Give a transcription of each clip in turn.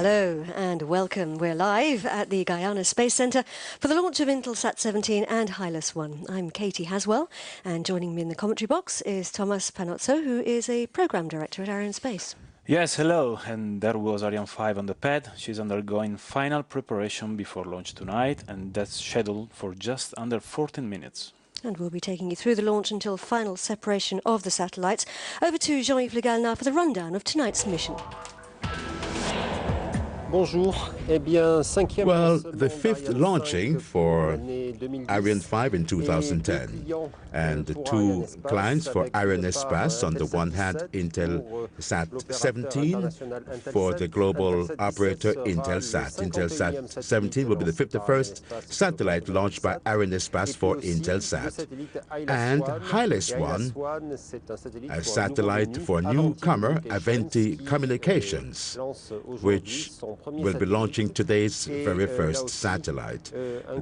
Hello and welcome. We're live at the Guyana Space Centre for the launch of Intelsat 17 and HYLAS 1. I'm Katie Haswell, and joining me in the commentary box is Thomas Panozzo, who is a programme director at Arianespace. Yes, hello, and there was Ariane 5 on the pad. She's undergoing final preparation before launch tonight, and that's scheduled for just under 14 minutes. And we'll be taking you through the launch until final separation of the satellites. Over to Jean-Yves Le Gall now for the rundown of tonight's mission. Well, the fifth launching for Ariane 5 in 2010, and the two clients for Arianespace, on the one hand Intelsat 17 for the global operator Intelsat. Intelsat 17 will be the 51st satellite launched by Arianespace for Intelsat. And HYLAS 1, a satellite for newcomer Aventi Communications, which will be launching today's very first satellite.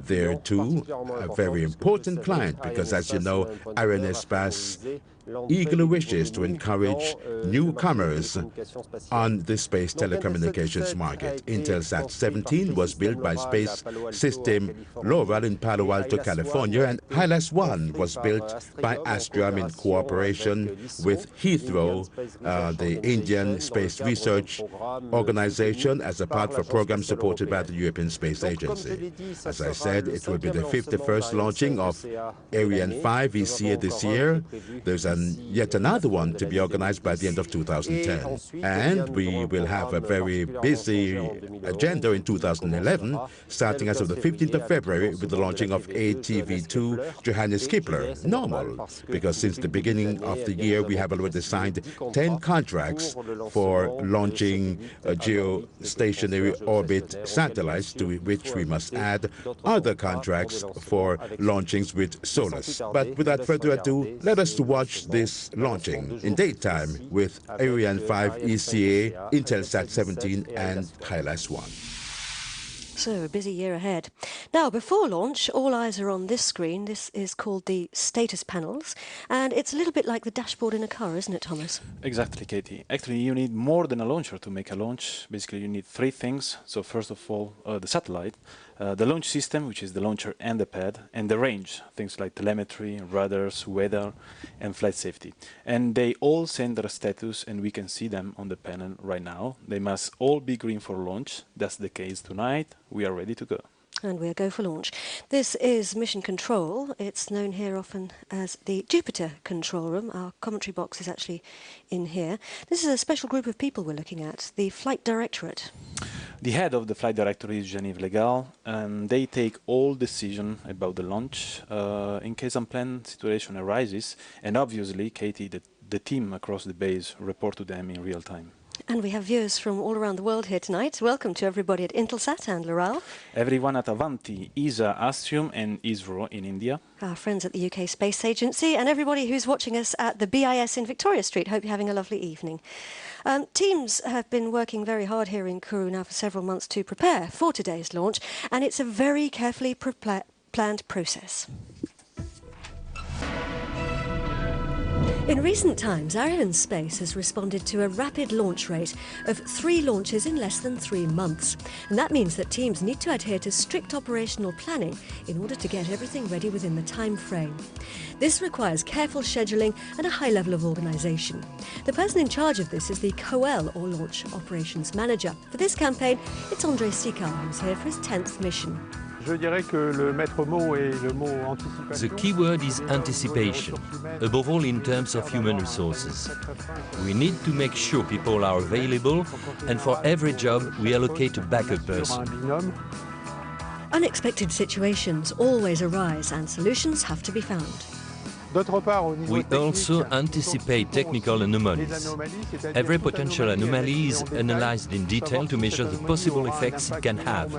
They're too a very important client because, as you know, Arianespace eagerly wishes to encourage newcomers on the space telecommunications market. Intelsat 17 was built by Space System Loral in Palo Alto, California, and HYLAS 1 was built by Astrom in cooperation with Heathrow, the Indian Space Research Organization, as a part of a program supported by the European Space Agency. As I said, it will be the 51st launching of Ariane 5 ECA this year. There's yet another one to be organized by the end of 2010. And we will have a very busy agenda in 2011, starting as of the 15th of February with the launching of ATV2 Johannes Kepler. Normal, because since the beginning of the year we have already signed 10 contracts for launching geostationary orbit satellites, to which we must add other contracts for launchings with SOLAS. But without further ado, let us watch this launching in daytime with Ariane 5 ECA, Intelsat 17 and HYLAS 1. So, a busy year ahead. Now, before launch, all eyes are on this screen. This is called the status panels, and it's a little bit like the dashboard in a car, isn't it, Thomas? Exactly, Katie. Actually, you need more than a launcher to make a launch. Basically, you need three things. So, first of all, the satellite, the launch system, which is the launcher and the pad, and the range, things like telemetry, radars, weather, and flight safety. And they all send their status, and we can see them on the panel right now. They must all be green for launch. That's the case tonight. We are ready to go. And we'll go for launch. This is Mission Control. It's known here often as the Jupiter Control Room. Our commentary box is actually in here. This is a special group of people we're looking at, the Flight Directorate. The head of the Flight Directorate is Jean-Yves Le Gall, and they take all decisions about the launch in case unplanned situation arises. And obviously, Katie, the team across the base report to them in real time. And we have viewers from all around the world here tonight. Welcome to everybody at Intelsat and Loral. Everyone at Avanti, ESA, Astrom and ISRO in India. Our friends at the UK Space Agency, and everybody who's watching us at the BIS in Victoria Street. Hope you're having a lovely evening. Teams have been working very hard here in Kourou now for several months to prepare for today's launch, and it's a very carefully planned process. In recent times, Arianespace has responded to a rapid launch rate of 3 launches in less than 3 months. And that means that teams need to adhere to strict operational planning in order to get everything ready within the time frame. This requires careful scheduling and a high level of organisation. The person in charge of this is the COL, or Launch Operations Manager. For this campaign, it's André Sicard, who's here for his 10th mission. The key word is anticipation, above all in terms of human resources. We need to make sure people are available, and for every job we allocate a backup person. Unexpected situations always arise, and solutions have to be found. We also anticipate technical anomalies. Every potential anomaly is analyzed in detail to measure the possible effects it can have.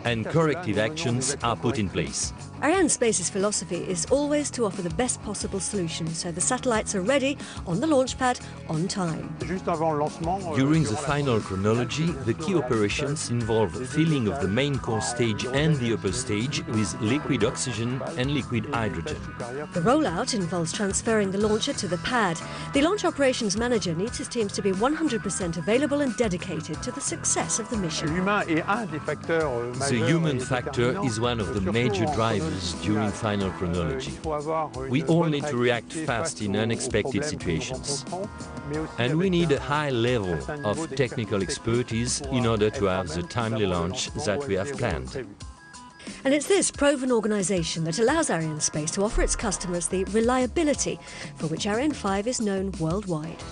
and corrective actions are put in place. Arianespace's philosophy is always to offer the best possible solution, so the satellites are ready on the launch pad on time. During the final chronology, the key operations involve filling of the main core stage and the upper stage with liquid oxygen and liquid hydrogen. The rollout involves transferring the launcher to the pad. The launch operations manager needs his teams to be 100% available and dedicated to the success of the mission. The human factor is one of the major drivers during final chronology. We all need to react fast in unexpected situations. And we need a high level of technical expertise in order to have the timely launch that we have planned. And it's this proven organisation that allows Arianespace to offer its customers the reliability for which Ariane 5 is known worldwide.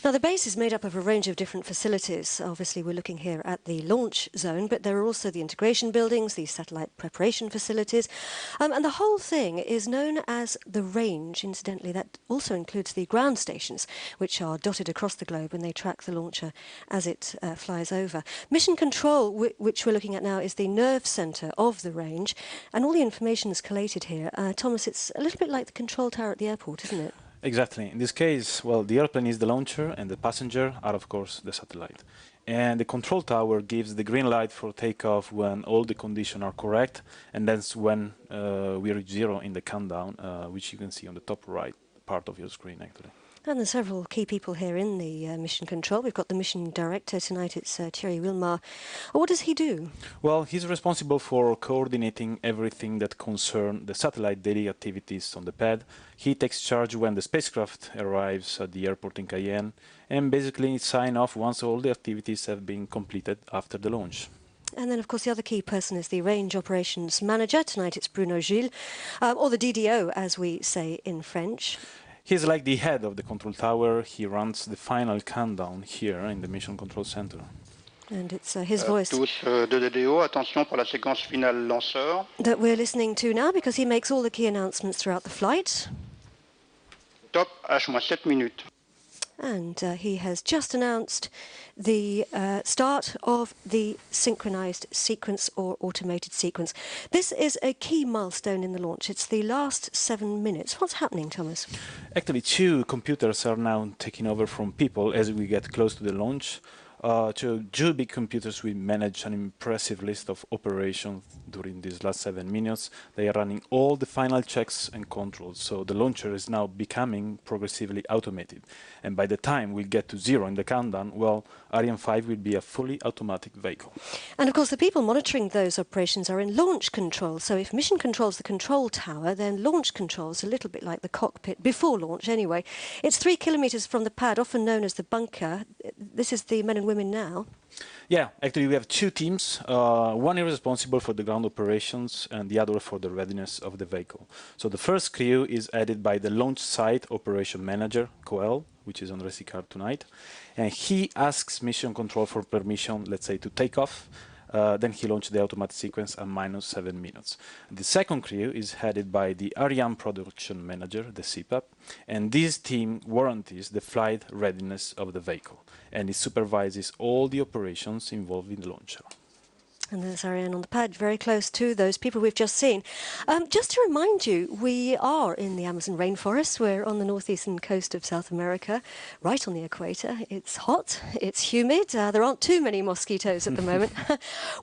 Now, the base is made up of a range of different facilities. Obviously, we're looking here at the launch zone, but there are also the integration buildings, the satellite preparation facilities, and the whole thing is known as the range. Incidentally, that also includes the ground stations, which are dotted across the globe, and they track the launcher as it flies over. Mission control, which we're looking at now, is the nerve centre of the range, and all the information is collated here. Thomas, it's a little bit like the control tower at the airport, isn't it? Exactly. In this case, well, the airplane is the launcher and the passenger are, of course, the satellite. And the control tower gives the green light for takeoff when all the conditions are correct, and that's when we reach zero in the countdown, which you can see on the top right part of your screen, actually. And there's several key people here in the mission control. We've got the mission director tonight, it's Thierry Wilmar. What does he do? Well, he's responsible for coordinating everything that concerns the satellite daily activities on the pad. He takes charge when the spacecraft arrives at the airport in Cayenne and basically sign off once all the activities have been completed after the launch. And then, of course, the other key person is the range operations manager. Tonight it's Bruno Gilles, or the DDO, as we say in French. He's like the head of the control tower. He runs the final countdown here in the Mission Control Center. And it's his voice tous de DDO, attention pour la séquence finale lanceur. that we're listening to now, because he makes all the key announcements throughout the flight. Top, H-7 minutes. And he has just announced the start of the synchronized sequence or automated sequence. This is a key milestone in the launch. It's the last 7 minutes. What's happening, Thomas? Actually, 2 computers are now taking over from people as we get close to the launch. 2 big computers will manage an impressive list of operations during these last 7 minutes. They are running all the final checks and controls, so the launcher is now becoming progressively automated. And by the time we get to zero in the countdown, well, Ariane 5 will be a fully automatic vehicle. And of course, the people monitoring those operations are in launch control. So if mission control's the control tower, then launch control's a little bit like the cockpit, before launch anyway. It's 3 kilometres from the pad, often known as the bunker. This is the men and women now. Yeah, actually we have 2 teams. One is responsible for the ground operations and the other for the readiness of the vehicle. So the first crew is headed by the launch site operation manager, Coel, which is on the resi card tonight. And he asks mission control for permission, let's say, to take off. Then he launched the automatic sequence at -7 minutes. The second crew is headed by the Ariane production manager, the CPAP, and this team guarantees the flight readiness of the vehicle, and it supervises all the operations involved in the launcher. And there's Ariane on the pad, very close to those people we've just seen. Just to remind you, we are in the Amazon rainforest. We're on the northeastern coast of South America, right on the equator. It's hot, it's humid. There aren't too many mosquitoes at the moment.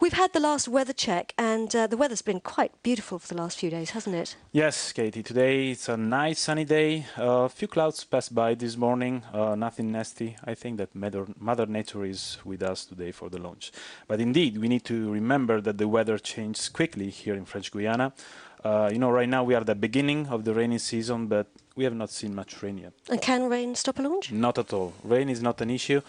We've had the last weather check, and the weather's been quite beautiful for the last few days, hasn't it? Yes, Katie. Today it's a nice sunny day. A few clouds passed by this morning, nothing nasty. I think that Mother Nature is with us today for the launch. But indeed, we need to remember that the weather changes quickly here in French Guiana. Right now we are at the beginning of the rainy season, but we have not seen much rain yet. And can rain stop a launch? Not at all. Rain is not an issue,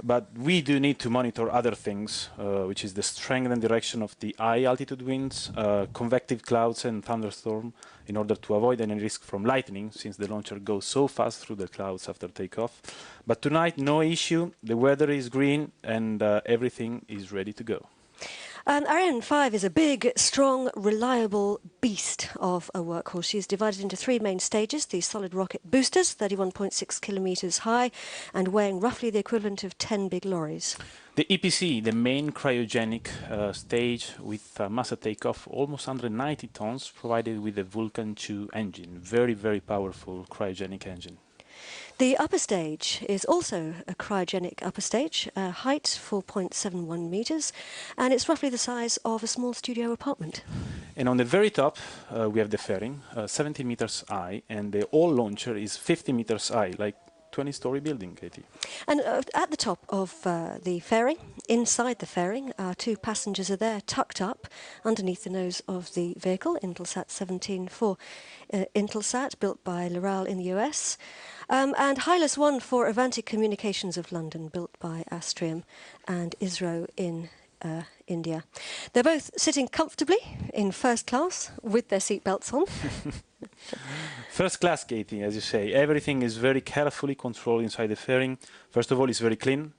but we do need to monitor other things, which is the strength and direction of the high altitude winds, convective clouds and thunderstorm, in order to avoid any risk from lightning, since the launcher goes so fast through the clouds after takeoff. But tonight, no issue. The weather is green and everything is ready to go. Ariane 5 is a big, strong, reliable beast of a workhorse. She's divided into three main stages: the solid rocket boosters, 31.6 kilometres high and weighing roughly the equivalent of 10 big lorries. The EPC, the main cryogenic stage with mass at takeoff almost 190 tons, provided with the Vulcan 2 engine, very, very powerful cryogenic engine. The upper stage is also a cryogenic upper stage, height 4.71 metres, and it's roughly the size of a small studio apartment. And on the very top, we have the fairing, 70 meters high, and the whole launcher is 50 meters high, like 20-story building, Katie. And at the top of the fairing, inside the fairing, two passengers are there, tucked up underneath the nose of the vehicle, Intelsat 17 for Intelsat, built by Loral in the US, and HYLAS 1 for Avanti Communications of London, built by Astrium and ISRO in India. They're both sitting comfortably in first class with their seatbelts on. First class, Katie, as you say. Everything is very carefully controlled inside the fairing. First of all, it's very clean.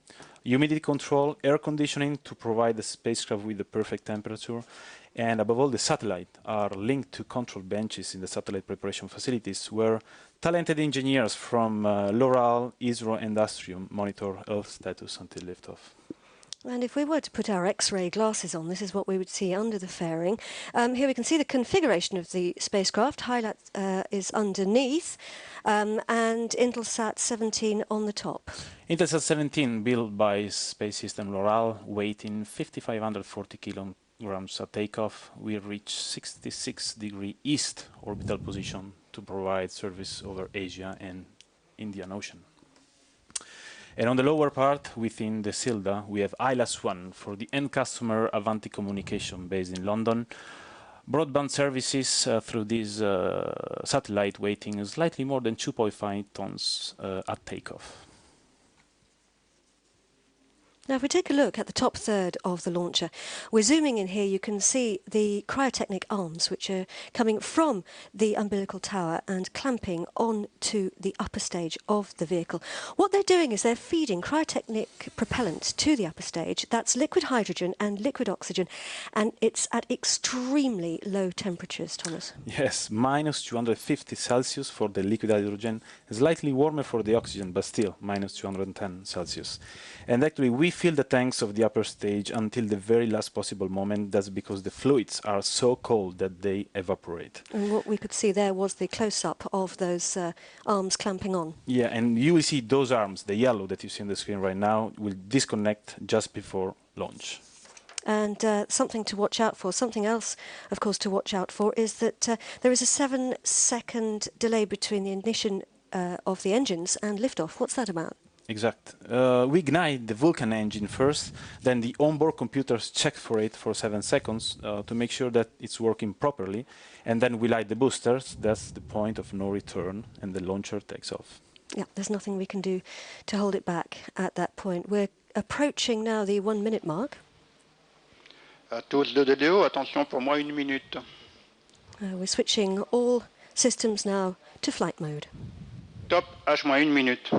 Humidity control, air conditioning to provide the spacecraft with the perfect temperature. And above all, the satellites are linked to control benches in the satellite preparation facilities where talented engineers from Loral, ISRO and Astrium monitor Earth status until liftoff. And if we were to put our X-ray glasses on, this is what we would see under the fairing. Here we can see the configuration of the spacecraft. HYLAS is underneath, and Intelsat 17 on the top. Intelsat 17, built by Space System Loral, weighing 5,540 kilograms at takeoff, will reach 66° east orbital position to provide service over Asia and Indian Ocean. And on the lower part, within the Silda, we have HYLAS 1 for the end customer Avanti Communication based in London. Broadband services through this satellite weighing slightly more than 2.5 tons at takeoff. Now, if we take a look at the top third of the launcher, we're zooming in here. You can see the cryotechnic arms, which are coming from the umbilical tower and clamping onto the upper stage of the vehicle. What they're doing is they're feeding cryotechnic propellant to the upper stage. That's liquid hydrogen and liquid oxygen, and it's at extremely low temperatures, Thomas. Yes, minus 250 Celsius for the liquid hydrogen, slightly warmer for the oxygen, but still minus 210 Celsius. And actually, we fill the tanks of the upper stage until the very last possible moment. That's because the fluids are so cold that they evaporate. And what we could see there was the close-up of those arms clamping on. Yeah, and you will see those arms, the yellow that you see on the screen right now, will disconnect just before launch. And something to watch out for, something else, of course, to watch out for is that there is a 7-second delay between the ignition of the engines and liftoff. What's that about? Exact. We ignite the Vulcan engine first, then the onboard computers check for it for 7 seconds to make sure that it's working properly, and then we light the boosters. That's the point of no return, and the launcher takes off. Yeah, there's nothing we can do to hold it back at that point. We're approaching now the 1-minute mark. Tous de DDO, attention pour moi 1 minute. We're switching all systems now to flight mode. Top, H-1 minute.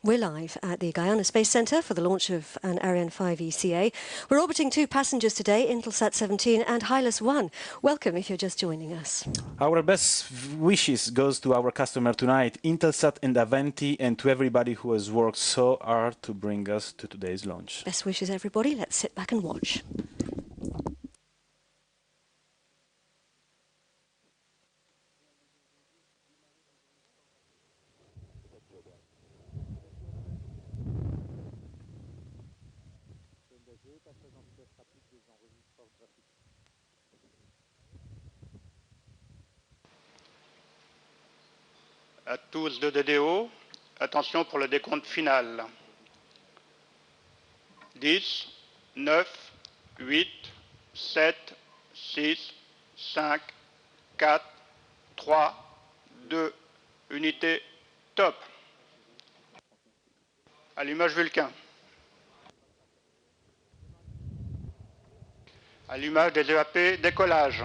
We're live at the Guyana Space Centre for the launch of an Ariane 5 ECA. We're orbiting 2 passengers today, Intelsat 17 and HYLAS 1. Welcome if you're just joining us. Our best wishes goes to our customer tonight, Intelsat and Avanti, and to everybody who has worked so hard to bring us to today's launch. Best wishes, everybody. Let's sit back and watch. À tous de DDO, attention pour le décompte final. 10, 9, 8, 7, 6, 5, 4, 3, 2, unité, top. Allumage Vulcain. Allumage des EAP, décollage.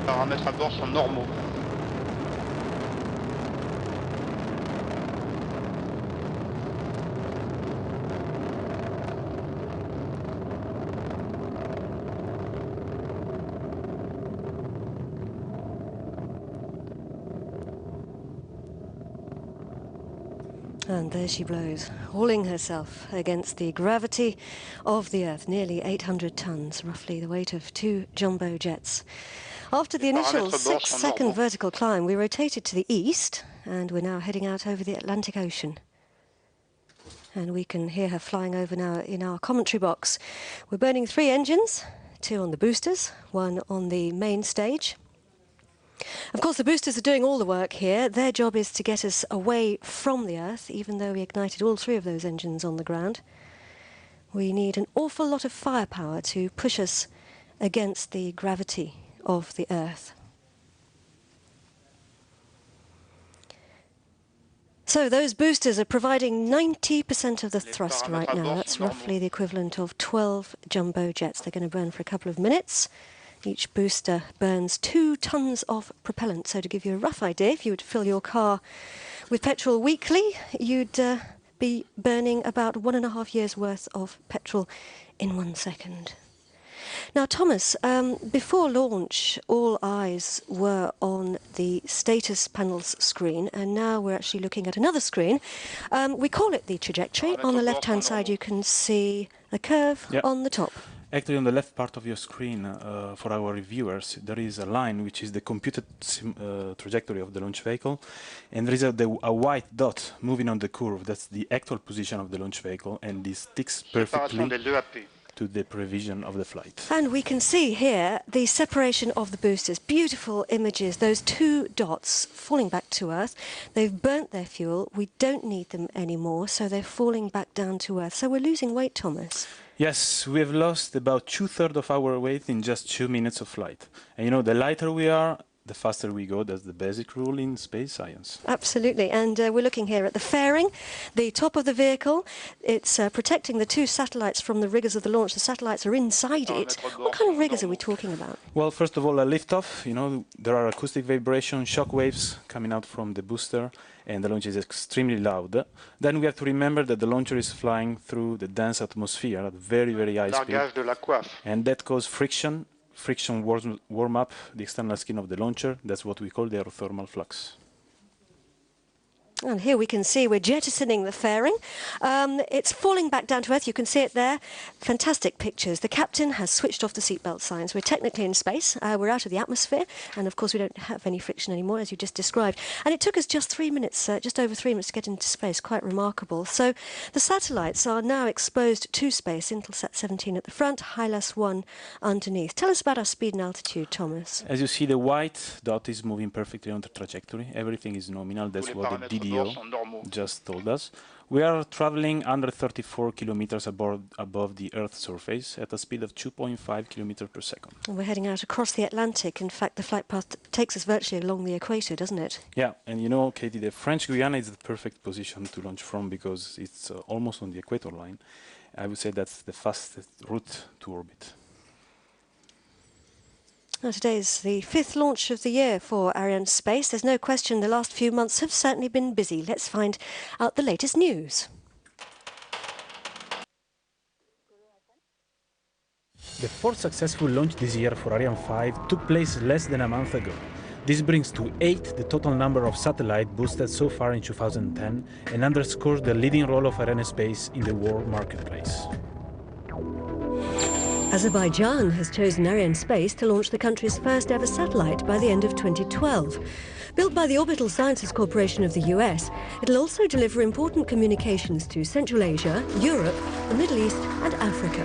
paramètres à bord sont normaux. And there she blows, hauling herself against the gravity of the Earth, nearly 800 tons, roughly the weight of 2 jumbo jets. After the initial 6-second vertical climb, we rotated to the east, and we're now heading out over the Atlantic Ocean. And we can hear her flying over now in our commentary box. We're burning 3 engines, 2 on the boosters, 1 on the main stage. Of course, the boosters are doing all the work here. Their job is to get us away from the Earth, even though we ignited all 3 of those engines on the ground. We need an awful lot of firepower to push us against the gravity of the Earth. So those boosters are providing 90% of the thrust right now. That's roughly the equivalent of 12 jumbo jets. They're going to burn for a couple of minutes. Each booster burns 2 tons of propellant. So to give you a rough idea, if you would fill your car with petrol weekly, you'd be burning about 1.5 years' worth of petrol in 1 second. Now, Thomas, before launch, all eyes were on the status panel's screen, and now we're actually looking at another screen. We call it the trajectory. On the left-hand side, you can see the curve on the top. Actually, on the left part of your screen, for our reviewers, there is a line which is the computed trajectory of the launch vehicle, and there is a white dot moving on the curve. That's the actual position of the launch vehicle, and this sticks perfectly to the prevision of the flight. And we can see here the separation of the boosters. Beautiful images, those 2 dots falling back to Earth. They've burnt their fuel. We don't need them anymore, so they're falling back down to Earth. So we're losing weight, Thomas. Yes, we have lost about 2/3 of our weight in just 2 minutes of flight. And you know, the lighter we are, the faster we go. That's the basic rule in space science. Absolutely, and we're looking here at the fairing, the top of the vehicle. It's protecting the 2 satellites from the riggers of the launch. The satellites are inside it. What kind of riggers are we talking about? Well, first of all, a liftoff. You know, there are acoustic vibration, shock waves coming out from the booster, and the launch is extremely loud. Then we have to remember that the launcher is flying through the dense atmosphere at very, very high speed, and that causes friction. Friction warm up the external skin of the launcher. That's what we call the aerothermal flux. And here we can see we're jettisoning the fairing. It's falling back down to Earth. You can see it there. Fantastic pictures. The captain has switched off the seatbelt signs. We're technically in space. We're out of the atmosphere. And, of course, we don't have any friction anymore, as you just described. And it took us just 3 minutes, just over 3 minutes to get into space. Quite remarkable. So the satellites are now exposed to space. Intelsat 17 at the front, HYLAS 1 underneath. Tell us about our speed and altitude, Thomas. As you see, the white dot is moving perfectly on the trajectory. Everything is nominal. That's what the DDO just told us. We are traveling under 34 kilometers above the Earth's surface at a speed of 2.5 kilometers per second. And we're heading out across the Atlantic. In fact, the flight path takes us virtually along the equator, doesn't it? Yeah, and you know, Katie, the French Guiana is the perfect position to launch from because it's almost on the equator line. I would say that's the fastest route to orbit. Now, today is the 5th launch of the year for Arianespace. There's no question the last few months have certainly been busy. Let's find out the latest news. The 4th successful launch this year for Ariane 5 took place less than a month ago. This brings to 8 the total number of satellites boosted so far in 2010 and underscores the leading role of Arianespace in the world marketplace. Azerbaijan has chosen Arianespace to launch the country's first ever satellite by the end of 2012. Built by the Orbital Sciences Corporation of the US, it'll also deliver important communications to Central Asia, Europe, the Middle East and Africa.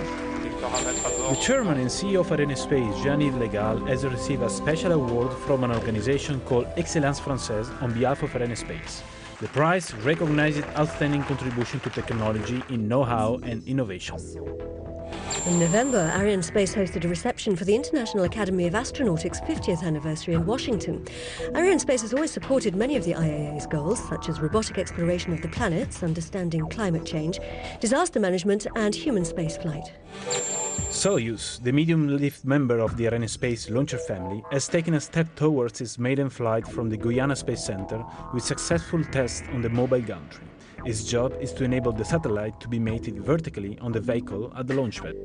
The chairman and CEO of Arianespace, Jean-Yves Le Gall, has received a special award from an organization called Excellence Française on behalf of Arianespace. The prize recognizes outstanding contribution to technology in know-how and innovation. In November, Arianespace hosted a reception for the International Academy of Astronautics' 50th anniversary in Washington. Arianespace has always supported many of the IAA's goals, such as robotic exploration of the planets, understanding climate change, disaster management and human spaceflight. Soyuz, the medium-lift member of the Arianespace launcher family, has taken a step towards its maiden flight from the Guyana Space Center with successful tests on the mobile gantry. Its job is to enable the satellite to be mated vertically on the vehicle at the launch pad.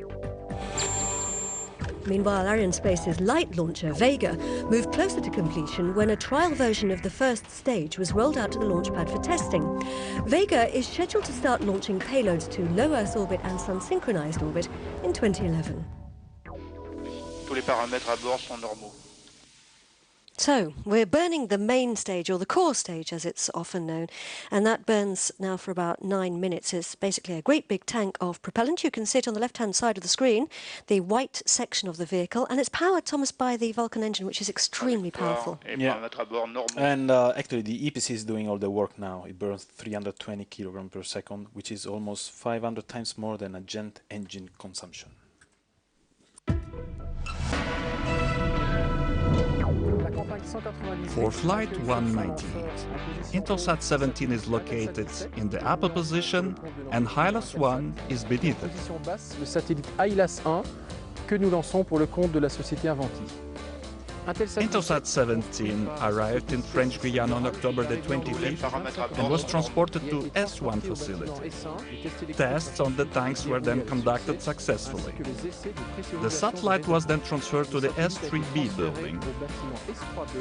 Meanwhile, Arianespace's light launcher, Vega, moved closer to completion when a trial version of the first stage was rolled out to the launch pad for testing. Vega is scheduled to start launching payloads to low Earth orbit and sun-synchronized orbit in 2011. Tous les paramètres à bord sont normaux. So, we're burning the main stage, or the core stage as it's often known, and that burns now for about 9 minutes. It's basically a great big tank of propellant. You can see it on the left-hand side of the screen, the white section of the vehicle, and it's powered, Thomas, by the Vulcan engine, which is extremely powerful. Yeah. And actually the EPC is doing all the work now. It burns 320 kilograms per second, which is almost 500 times more than a jet engine consumption. For Flight 198, Intelsat 17 is located in the upper position and HYLAS 1 is beneath it. Le satellite HYLAS 1 que nous lançons pour le compte de la société Inventive. Intelsat 17 arrived in French Guiana on October the 25th and was transported to S1 facility. Tests on the tanks were then conducted successfully. The satellite was then transferred to the S3B building.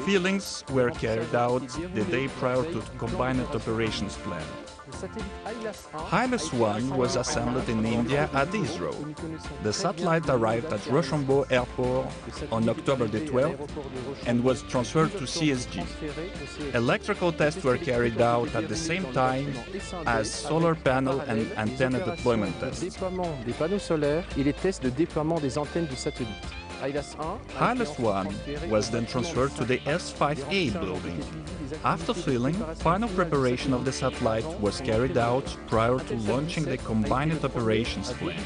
Fillings were carried out the day prior to the combined operations plan. HYLAS 1 was assembled in India at ISRO. The satellite arrived at Rochambeau Airport on October the 12th and was transferred to CSG. Electrical tests were carried out at the same time as solar panel and antenna deployment tests. Des panneaux solaires et les tests de déploiement des antennes du satellite. HYLAS 1 was then transferred to the S5A building. After filling, final preparation of the satellite was carried out prior to launching the combined operations plan.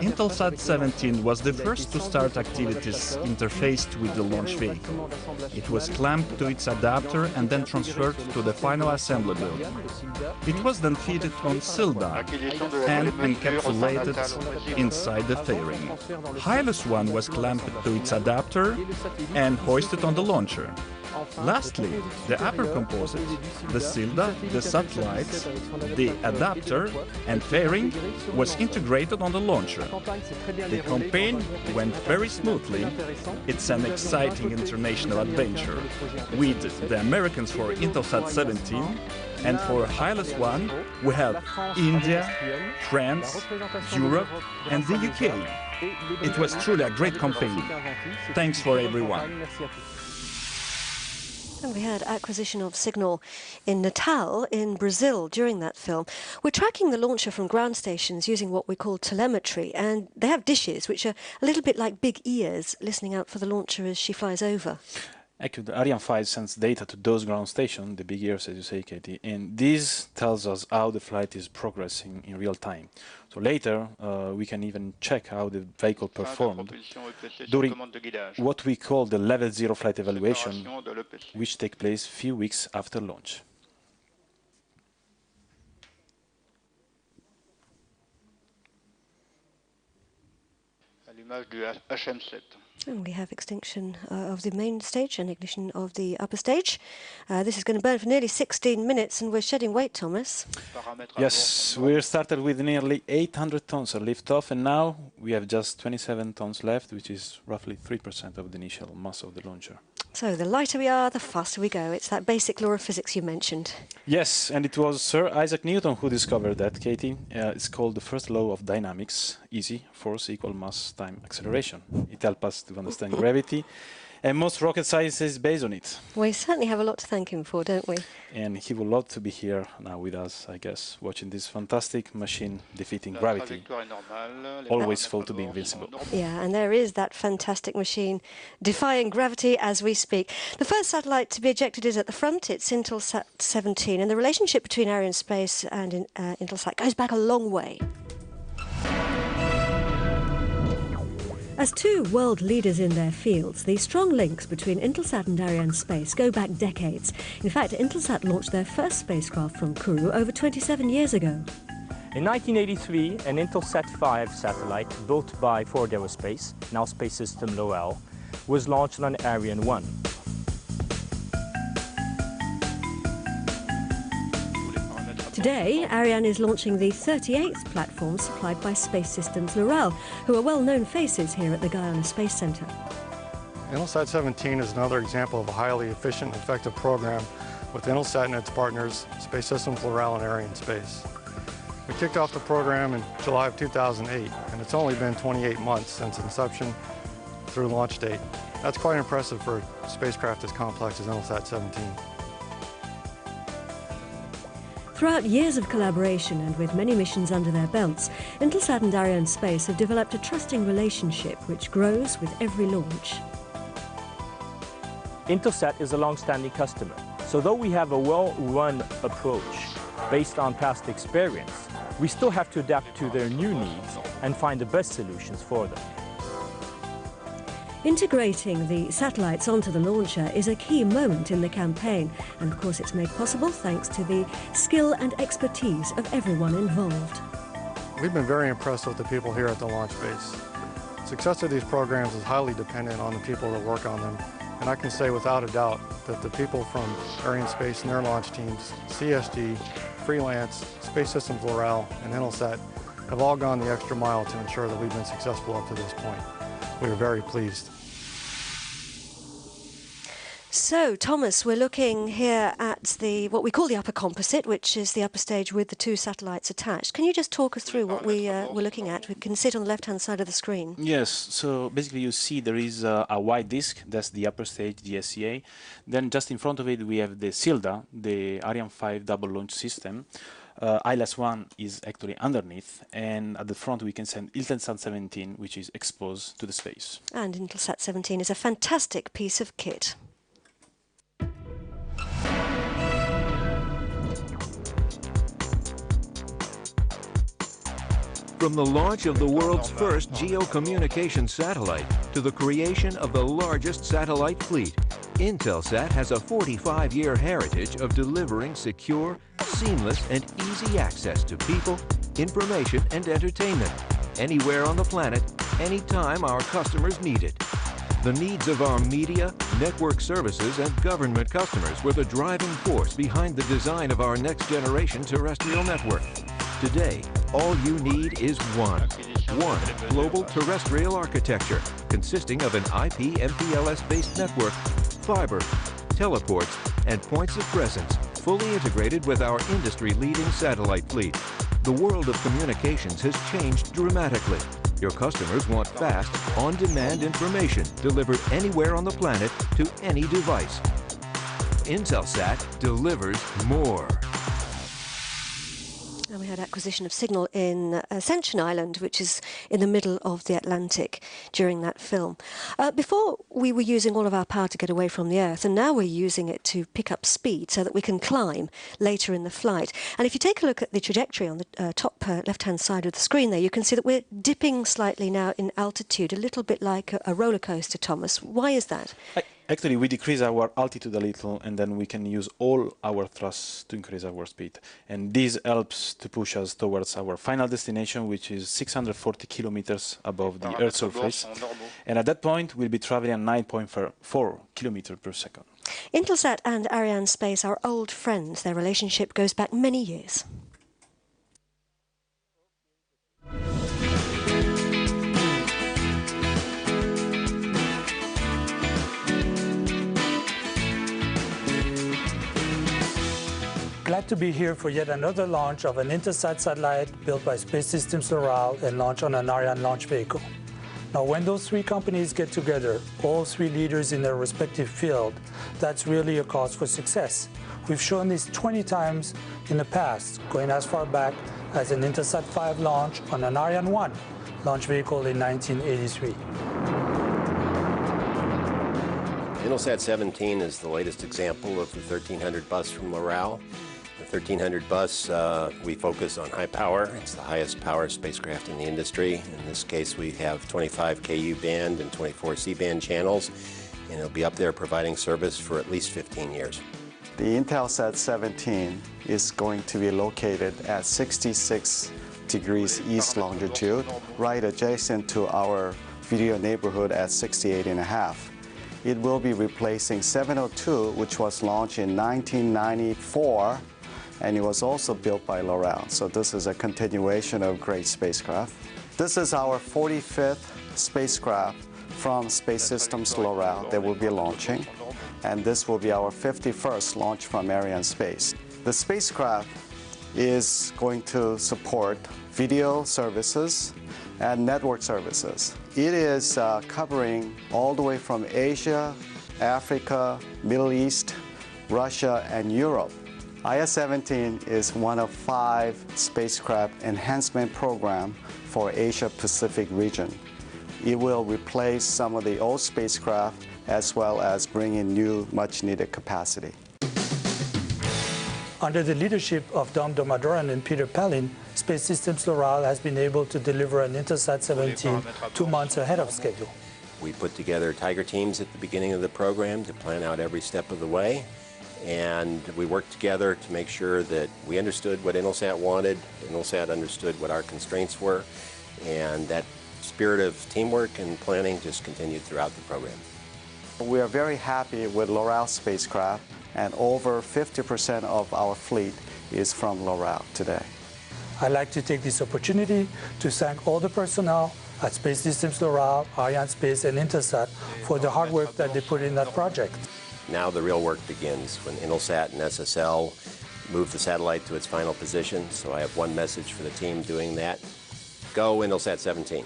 Intelsat 17 was the first to start activities interfaced with the launch vehicle. It was clamped to its adapter and then transferred to the final assembly building. It was then fitted on SILDA and encapsulated inside the fairing. HYLAS 1 was clamped to its adapter and hoisted on the launcher. Lastly, the upper composite, the SILDA, the satellite, the adapter and fairing was integrated on the launcher. The campaign went very smoothly. It's an exciting international adventure with the Americans for Intelsat 17, and for HYLAS 1 we have India, France, Europe and the UK. It was truly a great campaign. Thanks for everyone. And we had acquisition of signal in Natal in Brazil during that film. We're tracking the launcher from ground stations using what we call telemetry, and they have dishes which are a little bit like big ears listening out for the launcher as she flies over. Actually, the Ariane 5 sends data to those ground stations, the big ears, as you say, Katie, and this tells us how the flight is progressing in real time. So later, we can even check how the vehicle performed during what we call the Level 0 flight evaluation, which takes place a few weeks after launch. And we have extinction of the main stage and ignition of the upper stage. This is going to burn for nearly 16 minutes and we're shedding weight, Thomas. Yes, we started with nearly 800 tons of liftoff and now we have just 27 tons left, which is roughly 3% of the initial mass of the launcher. So the lighter we are, the faster we go. It's that basic law of physics you mentioned. Yes, and it was Sir Isaac Newton who discovered that, Katie. It's called the first law of dynamics, easy, force equal mass time acceleration. It helps us to understand gravity, and most rocket science is based on it. We certainly have a lot to thank him for, don't we? And he would love to be here now with us, I guess, watching this fantastic machine defeating gravity. Always thought to be invincible. Yeah, and there is that fantastic machine defying gravity as we speak. The first satellite to be ejected is at the front. It's Intelsat 17, and the relationship between Arianespace and Intelsat goes back a long way. As two world leaders in their fields, the strong links between Intelsat and Arianespace go back decades. In fact, Intelsat launched their first spacecraft from Kourou over 27 years ago. In 1983, an Intelsat 5 satellite built by Ford Aerospace, now Space System Loral, was launched on Ariane 1. Today, Ariane is launching the 38th platform supplied by Space Systems Loral, who are well-known faces here at the Guyana Space Centre. Intelsat 17 is another example of a highly efficient and effective program with Intelsat and its partners, Space Systems Loral and Arianespace. We kicked off the program in July of 2008, and it's only been 28 months since inception through launch date. That's quite impressive for a spacecraft as complex as Intelsat 17. Throughout years of collaboration and with many missions under their belts, Intelsat and Arianespace have developed a trusting relationship which grows with every launch. Intelsat is a long-standing customer, so though we have a well-run approach based on past experience, we still have to adapt to their new needs and find the best solutions for them. Integrating the satellites onto the launcher is a key moment in the campaign, and of course it's made possible thanks to the skill and expertise of everyone involved. We've been very impressed with the people here at the launch base. Success of these programs is highly dependent on the people that work on them, and I can say without a doubt that the people from Arianespace and their launch teams, CSG, Freelance, Space Systems Loral, and Intelsat have all gone the extra mile to ensure that we've been successful up to this point. We are very pleased. So, Thomas, we're looking here at what we call the upper composite, which is the upper stage with the two satellites attached. Can you just talk us through what we're looking at? We can see it on the left-hand side of the screen. Yes, so basically you see there is a white disk, that's the upper stage, the SCA. Then just in front of it we have the SILDA, the Ariane 5 double launch system. HYLAS 1 is actually underneath, and at the front we can send Intelsat 17, which is exposed to the space. And Intelsat 17 is a fantastic piece of kit. From the launch of the world's first geocommunication satellite to the creation of the largest satellite fleet, Intelsat has a 45-year heritage of delivering secure, seamless, and easy access to people, information, and entertainment, anywhere on the planet, anytime our customers need it. The needs of our media, network services, and government customers were the driving force behind the design of our next-generation terrestrial network. Today, all you need is one global terrestrial architecture consisting of an IP/MPLS-based network, fiber, teleports, and points of presence, fully integrated with our industry-leading satellite fleet. The world of communications has changed dramatically. Your customers want fast, on-demand information delivered anywhere on the planet to any device. Intelsat delivers more. And we had acquisition of signal in Ascension Island, which is in the middle of the Atlantic during that film. Before, we were using all of our power to get away from the Earth, and now we're using it to pick up speed so that we can climb later in the flight. And if you take a look at the trajectory on the top left-hand side of the screen there, you can see that we're dipping slightly now in altitude, a little bit like a roller coaster, Thomas. Why is that? Actually, we decrease our altitude a little, and then we can use all our thrusts to increase our speed. And this helps to push us towards our final destination, which is 640 kilometers above the Earth's surface. And at that point, we'll be traveling at 9.4 kilometers per second. Intelsat and Arianespace are old friends. Their relationship goes back many years. Glad to be here for yet another launch of an Intelsat satellite built by Space Systems Loral and launched on an Ariane launch vehicle. Now, when those three companies get together, all three leaders in their respective field, that's really a cause for success. We've shown this 20 times in the past, going as far back as an Intelsat 5 launch on an Ariane 1 launch vehicle in 1983. Intelsat 17 is the latest example of the 1300 bus from Loral. The 1300 bus, we focus on high power. It's the highest power spacecraft in the industry. In this case, we have 25 Ku band and 24 C-band channels, and it'll be up there providing service for at least 15 years. The Intelsat 17 is going to be located at 66 degrees east longitude, right adjacent to our video neighborhood at 68.5. It will be replacing 702, which was launched in 1994, and it was also built by Loral. So this is a continuation of great spacecraft. This is our 45th spacecraft from Space Systems Loral that will be launching, and this will be our 51st launch from Arianespace. The spacecraft is going to support video services and network services. It is covering all the way from Asia, Africa, Middle East, Russia, and Europe. IS-17 is one of 5 spacecraft enhancement programs for Asia-Pacific region. It will replace some of the old spacecraft as well as bring in new, much-needed capacity. Under the leadership of Dom Domadoran and Peter Palin, Space Systems Loral has been able to deliver an Intelsat 17 2 months ahead of schedule. We put together tiger teams at the beginning of the program to plan out every step of the way, and we worked together to make sure that we understood what Intelsat wanted, Intelsat understood what our constraints were, and that spirit of teamwork and planning just continued throughout the program. We are very happy with Loral spacecraft, and over 50% of our fleet is from Loral today. I'd like to take this opportunity to thank all the personnel at Space Systems Loral, Arianespace, and Intelsat for the hard work that they put in that project. Now the real work begins when Intelsat and SSL move the satellite to its final position. So I have one message for the team doing that. Go Intelsat 17.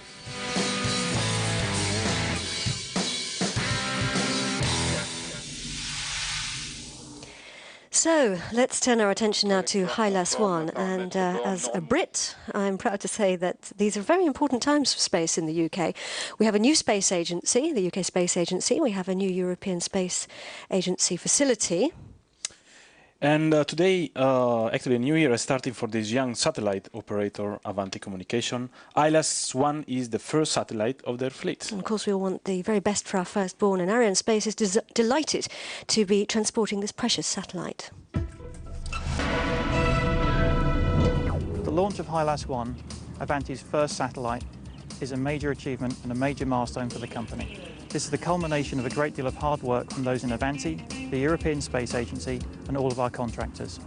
So let's turn our attention now to HYLAS 1, and as a Brit, I'm proud to say that these are very important times for space in the UK. We have a new space agency, the UK Space Agency. We have a new European Space Agency facility. And today, actually, a new year is starting for this young satellite operator, Avanti Communication. HYLAS 1 is the first satellite of their fleet. And of course, we all want the very best for our firstborn, and Arianespace is delighted to be transporting this precious satellite. The launch of HYLAS 1, Avanti's first satellite, is a major achievement and a major milestone for the company. This is the culmination of a great deal of hard work from those in Avanti, the European Space Agency, and all of our contractors.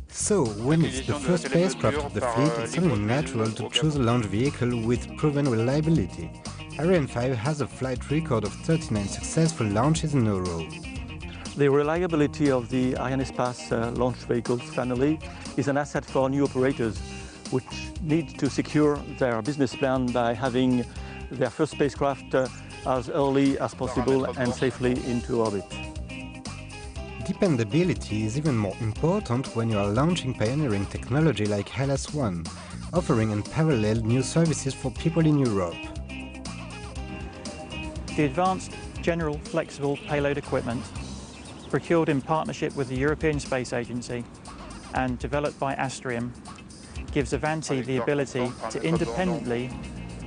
So, when it's the first spacecraft of the fleet, it's only natural to choose a launch vehicle with proven reliability. Ariane 5 has a flight record of 39 successful launches in a row. The reliability of the Arianespace launch vehicles family is an asset for new operators, which need to secure their business plan by having their first spacecraft as early as possible and safely into orbit. Dependability is even more important when you are launching pioneering technology like HYLAS 1, offering unparalleled new services for people in Europe. The advanced general flexible payload equipment, procured in partnership with the European Space Agency and developed by Astrium, gives Avanti the ability to independently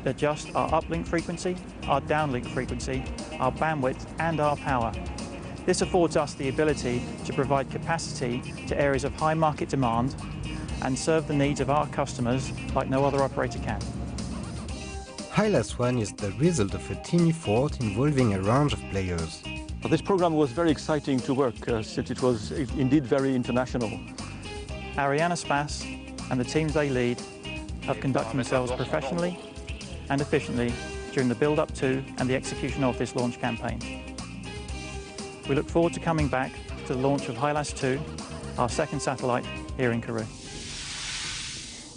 adjust our uplink frequency, our downlink frequency, our bandwidth and our power. This affords us the ability to provide capacity to areas of high market demand and serve the needs of our customers like no other operator can. HYLAS 1 is the result of a team effort involving a range of players. This program was very exciting to work since it was indeed very international. Arianespace and the teams they lead have conducted themselves professionally and efficiently during the build-up to and the execution of this launch campaign. We look forward to coming back to the launch of HYLAS 2, our second satellite, here in Kourou.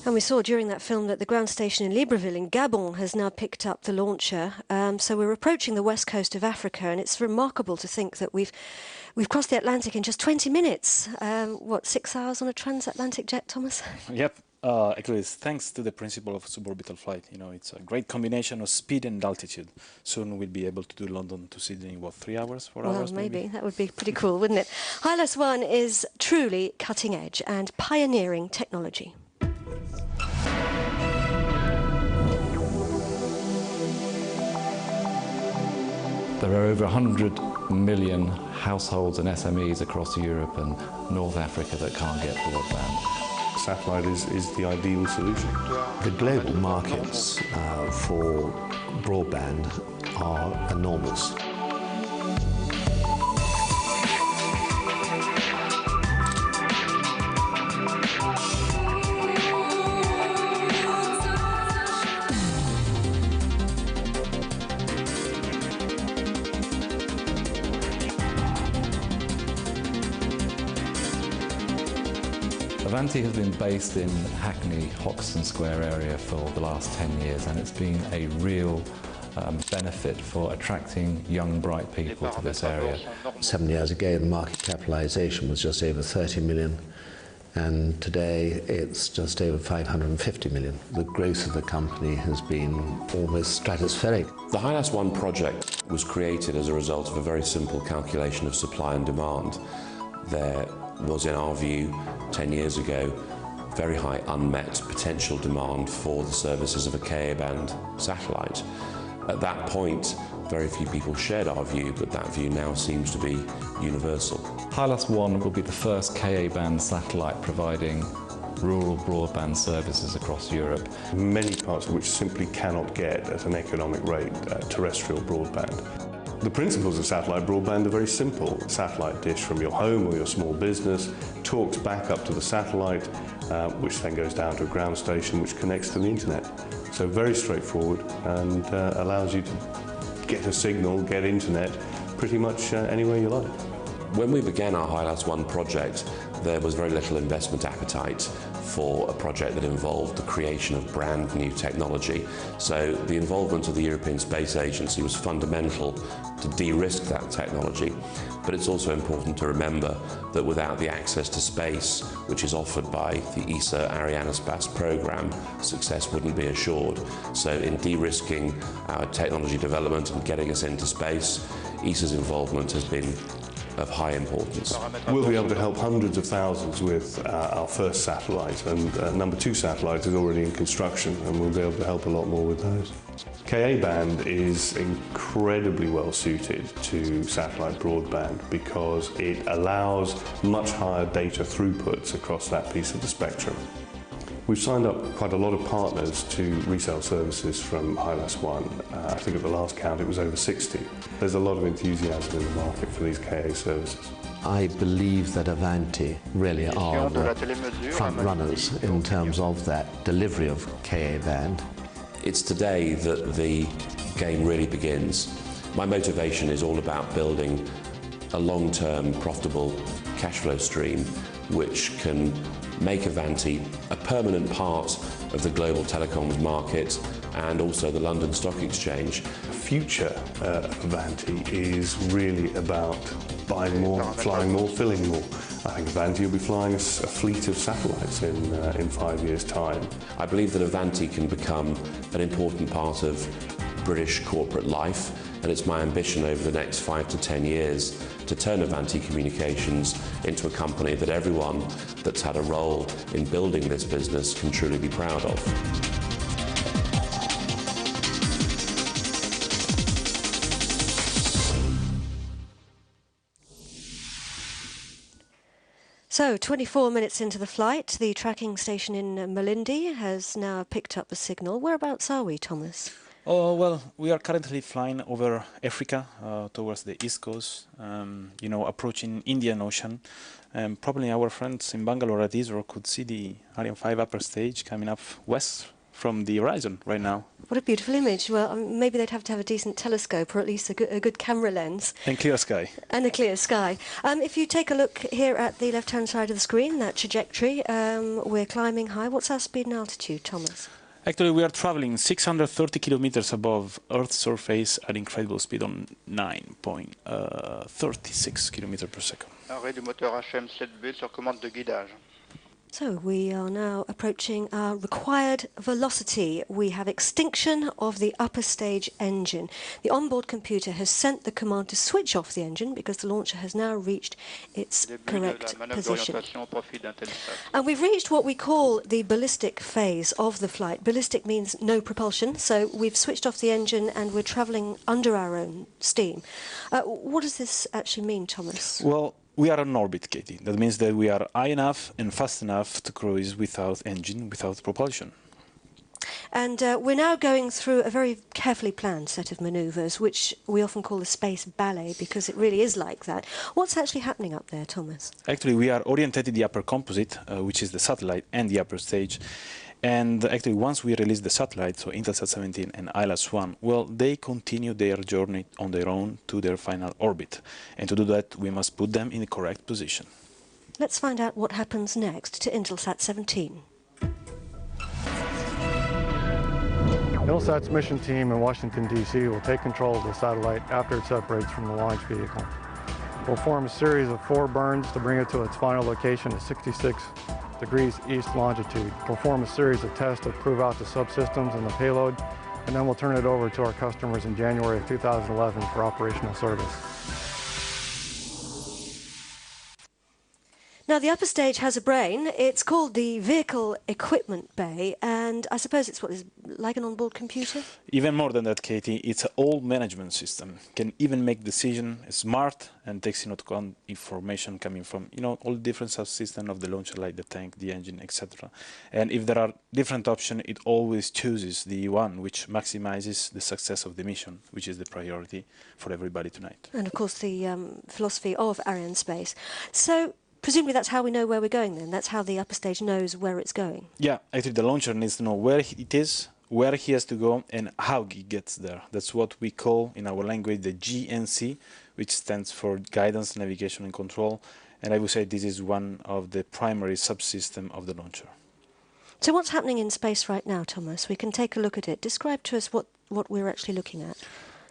And we saw during that film that the ground station in Libreville in Gabon has now picked up the launcher. So we're approaching the west coast of Africa, and it's remarkable to think that we've crossed the Atlantic in just 20 minutes. 6 hours on a transatlantic jet, Thomas? Yep. Actually, it's thanks to the principle of suborbital flight. You know, it's a great combination of speed and altitude. Soon we'll be able to do London to Sydney in, 3 hours, 4 hours? Well, maybe. That would be pretty cool, wouldn't it? HYLAS 1 is truly cutting edge and pioneering technology. There are over 100 million households and SMEs across Europe and North Africa that can't get broadband. satellite is the ideal solution. The global markets for broadband are enormous. Avanti has been based in Hackney, Hoxton Square area for the last 10 years, and it's been a real benefit for attracting young, bright people to this area. 7 years ago, the market capitalization was just over 30 million, and today it's just over 550 million. The growth of the company has been almost stratospheric. The HYLAS 1 project was created as a result of a very simple calculation of supply and demand. There was, in our view, 10 years ago, very high unmet potential demand for the services of a Ka-band satellite. At that point, very few people shared our view, but that view now seems to be universal. HYLAS 1 will be the first Ka-band satellite providing rural broadband services across Europe. Many parts of which simply cannot get at an economic rate terrestrial broadband. The principles of satellite broadband are very simple. A satellite dish from your home or your small business talks back up to the satellite, which then goes down to a ground station which connects to the internet. So very straightforward and allows you to get a signal, get internet pretty much anywhere you like. When we began our HYLAS 1 project, there was very little investment appetite for a project that involved the creation of brand new technology. So the involvement of the European Space Agency was fundamental to de-risk that technology. But it's also important to remember that without the access to space, which is offered by the ESA Arianespace program, success wouldn't be assured. So in de-risking our technology development and getting us into space, ESA's involvement has been of high importance. We'll be able to help hundreds of thousands with our first satellite, and number 2 satellite is already in construction, and we'll be able to help a lot more with those. Ka-band is incredibly well suited to satellite broadband because it allows much higher data throughputs across that piece of the spectrum. We've signed up quite a lot of partners to resell services from HYLAS 1. I think at the last count it was over 60. There's a lot of enthusiasm in the market for these KA services. I believe that Avanti really are the front runners in terms of that delivery of Ka-band. It's today that the game really begins. My motivation is all about building a long-term, profitable cash flow stream which can make Avanti a permanent part of the global telecoms market and also the London Stock Exchange. The future of Avanti is really about buying more, flying more, filling more. I think Avanti will be flying a fleet of satellites in 5 years' time. I believe that Avanti can become an important part of British corporate life, and it's my ambition over the next 5 to 10 years to turn Avanti Communications into a company that everyone that's had a role in building this business can truly be proud of. So, 24 minutes into the flight, the tracking station in Malindi has now picked up the signal. Whereabouts are we, Thomas? Oh, well, we are currently flying over Africa towards the east coast, approaching Indian Ocean. Probably our friends in Bangalore at ISRO could see the Ariane 5 upper stage coming up west from the horizon right now. What a beautiful image. Well, maybe they'd have to have a decent telescope or at least a good camera lens. And clear sky. And a clear sky. If you take a look here at the left-hand side of the screen, that trajectory, we're climbing high. What's our speed and altitude, Thomas? Actually, we are traveling 630 kilometers above Earth's surface at incredible speed on 9.36 kilometers per second. Arrêt du moteur HM7B sur commande de guidage. So we are now approaching our required velocity. We have extinction of the upper stage engine. The onboard computer has sent the command to switch off the engine because the launcher has now reached its correct position. And we've reached what we call the ballistic phase of the flight. Ballistic means no propulsion, so we've switched off the engine and we're travelling under our own steam. What does this actually mean, Thomas? Well, We are on orbit, Katie. That means that we are high enough and fast enough to cruise without engine, without propulsion. And we're now going through a very carefully planned set of manoeuvres, which we often call the space ballet, because it really is like that. What's actually happening up there, Thomas? Actually, we are orientated the upper composite, which is the satellite and the upper stage. And actually, once we release the satellite, so Intelsat 17 and HYLAS 1, well, they continue their journey on their own to their final orbit. And to do that, we must put them in the correct position. Let's find out what happens next to Intelsat 17. Intelsat's mission team in Washington, D.C. will take control of the satellite after it separates from the launch vehicle. We'll form a series of 4 burns to bring it to its final location at 66 degrees east longitude. We'll form a series of tests to prove out the subsystems and the payload, and then we'll turn it over to our customers in January of 2011 for operational service. Now, the upper stage has a brain. It's called the Vehicle Equipment Bay, and I suppose it's what is like an onboard computer? Even more than that, Katie, it's an all management system. Can even make decision, smart, and takes into account information coming from, all the different subsystems of the launcher, like the tank, the engine, etc. And if there are different options, it always chooses the one which maximizes the success of the mission, which is the priority for everybody tonight. And of course, the philosophy of Arianespace. So, presumably that's how we know where we're going then? That's how the upper stage knows where it's going? Yeah, actually the launcher needs to know where it is, where he has to go, and how he gets there. That's what we call in our language the GNC, which stands for Guidance, Navigation and Control. And I would say this is one of the primary subsystems of the launcher. So what's happening in space right now, Thomas? We can take a look at it. Describe to us what we're actually looking at.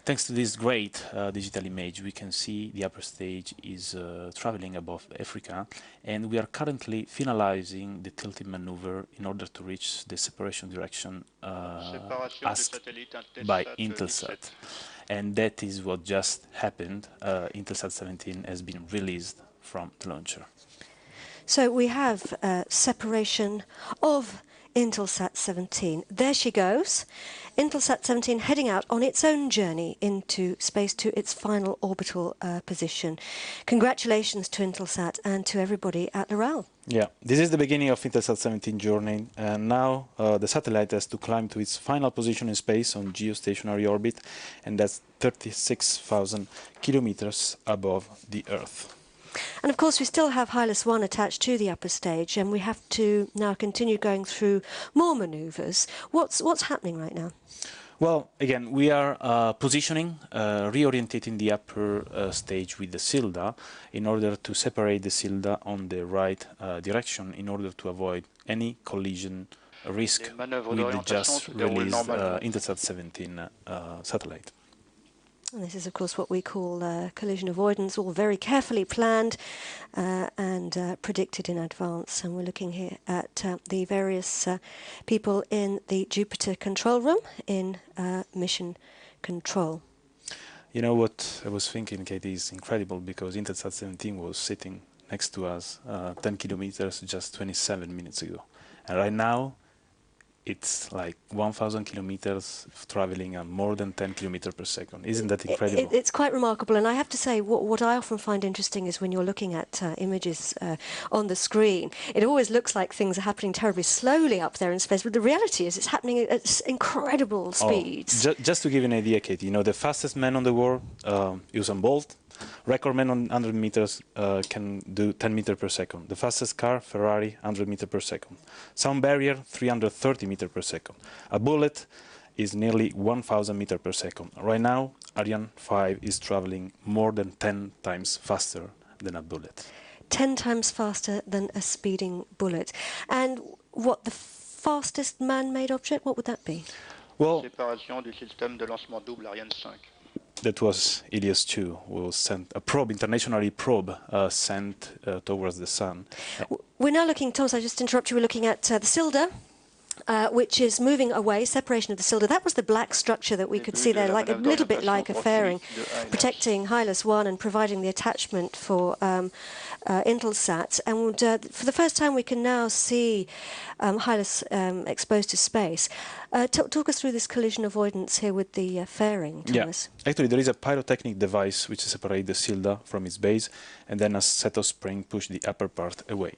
Thanks to this great digital image, we can see the upper stage is traveling above Africa, and we are currently finalizing the tilting maneuver in order to reach the separation direction asked by Intelsat. And that is what just happened. Intelsat 17 has been released from the launcher. So we have separation of Intelsat 17. There she goes. Intelsat 17 heading out on its own journey into space to its final orbital position. Congratulations to Intelsat and to everybody at Loral. Yeah, this is the beginning of Intelsat 17 journey, and now the satellite has to climb to its final position in space on geostationary orbit, and that's 36,000 kilometers above the Earth. And of course we still have HYLAS 1 attached to the upper stage, and we have to now continue going through more manoeuvres. What's happening right now? Well, again, we are positioning, reorientating the upper stage with the Silda in order to separate the Silda on the right direction in order to avoid any collision risk with the just released Intelsat 17 satellite. And this is, of course, what we call collision avoidance, all very carefully planned and predicted in advance. And we're looking here at the various people in the Jupiter control room in mission control. You know what I was thinking, Katie, is incredible, because Intelsat 17 was sitting next to us 10 kilometers just 27 minutes ago. And right now, it's like 1,000 kilometers traveling at more than 10 kilometers per second. Isn't that incredible? It's quite remarkable. And I have to say, what I often find interesting is when you're looking at images on the screen, it always looks like things are happening terribly slowly up there in space. But the reality is it's happening at incredible speeds. Just to give you an idea, Katie, the fastest man on the world, Usain Bolt, record man on 100 meters can do 10 meters per second. The fastest car, Ferrari, 100 meters per second. Sound barrier, 330 meters per second. A bullet is nearly 1,000 meters per second. Right now, Ariane 5 is traveling more than 10 times faster than a bullet. 10 times faster than a speeding bullet. And what, the fastest man-made object, what would that be? Well, Séparation du système de lancement double Ariane 5. That was HYLAS 2, was sent a probe, internationally probe, sent towards the sun. We're now looking, Thomas, I just interrupt you, we're looking at the Silda. which is moving away, separation of the cylinder. That was the black structure that we could see there, like a little bit like a fairing, protecting HYLAS 1 and providing the attachment for Intelsat. And for the first time, we can now see HYLAS exposed to space. Talk us through this collision avoidance here with the fairing, Thomas. Yeah. Actually, there is a pyrotechnic device which separates the cylinder from its base, and then a set of springs push the upper part away.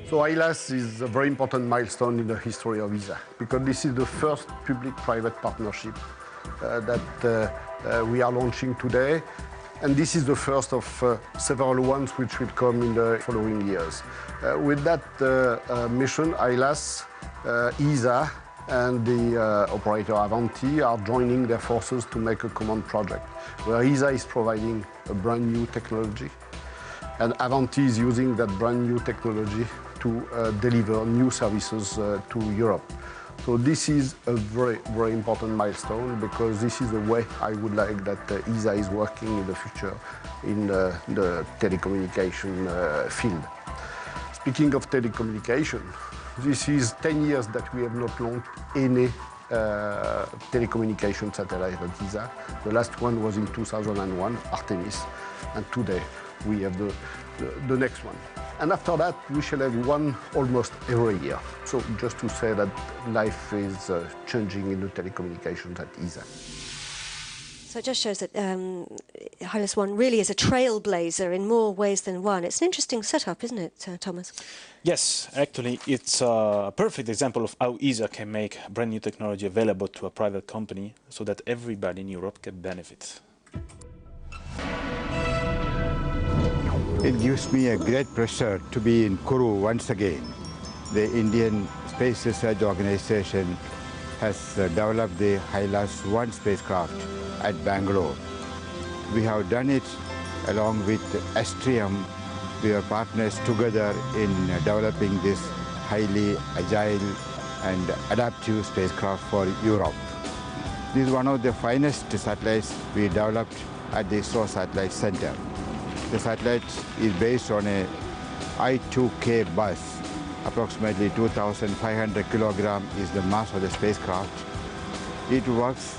So HYLAS is a very important milestone in the history of ESA, because this is the first public-private partnership that we are launching today. And this is the first of several ones which will come in the following years. With that mission, HYLAS, ESA, and the operator Avanti are joining their forces to make a common project, where ESA is providing a brand new technology, and Avanti is using that brand new technology to deliver new services to Europe. So this is a very, very important milestone, because this is the way I would like that ESA is working in the future in the telecommunication field. Speaking of telecommunication, this is 10 years that we have not launched any telecommunication satellite at ESA. The last one was in 2001, Artemis, and today we have the next one. And after that, we shall have one almost every year. So just to say that life is changing in the telecommunications at ESA. So it just shows that HYLAS 1 really is a trailblazer in more ways than one. It's an interesting setup, isn't it, Thomas? Yes, actually, it's a perfect example of how ESA can make brand new technology available to a private company so that everybody in Europe can benefit. It gives me a great pleasure to be in Kourou once again. The Indian Space Research Organization has developed the HYLAS 1 spacecraft at Bangalore. We have done it along with Astrium. We are partners together in developing this highly agile and adaptive spacecraft for Europe. This is one of the finest satellites we developed at the ISRO Satellite Center. The satellite is based on a I2K bus. Approximately 2,500 kilograms is the mass of the spacecraft. It works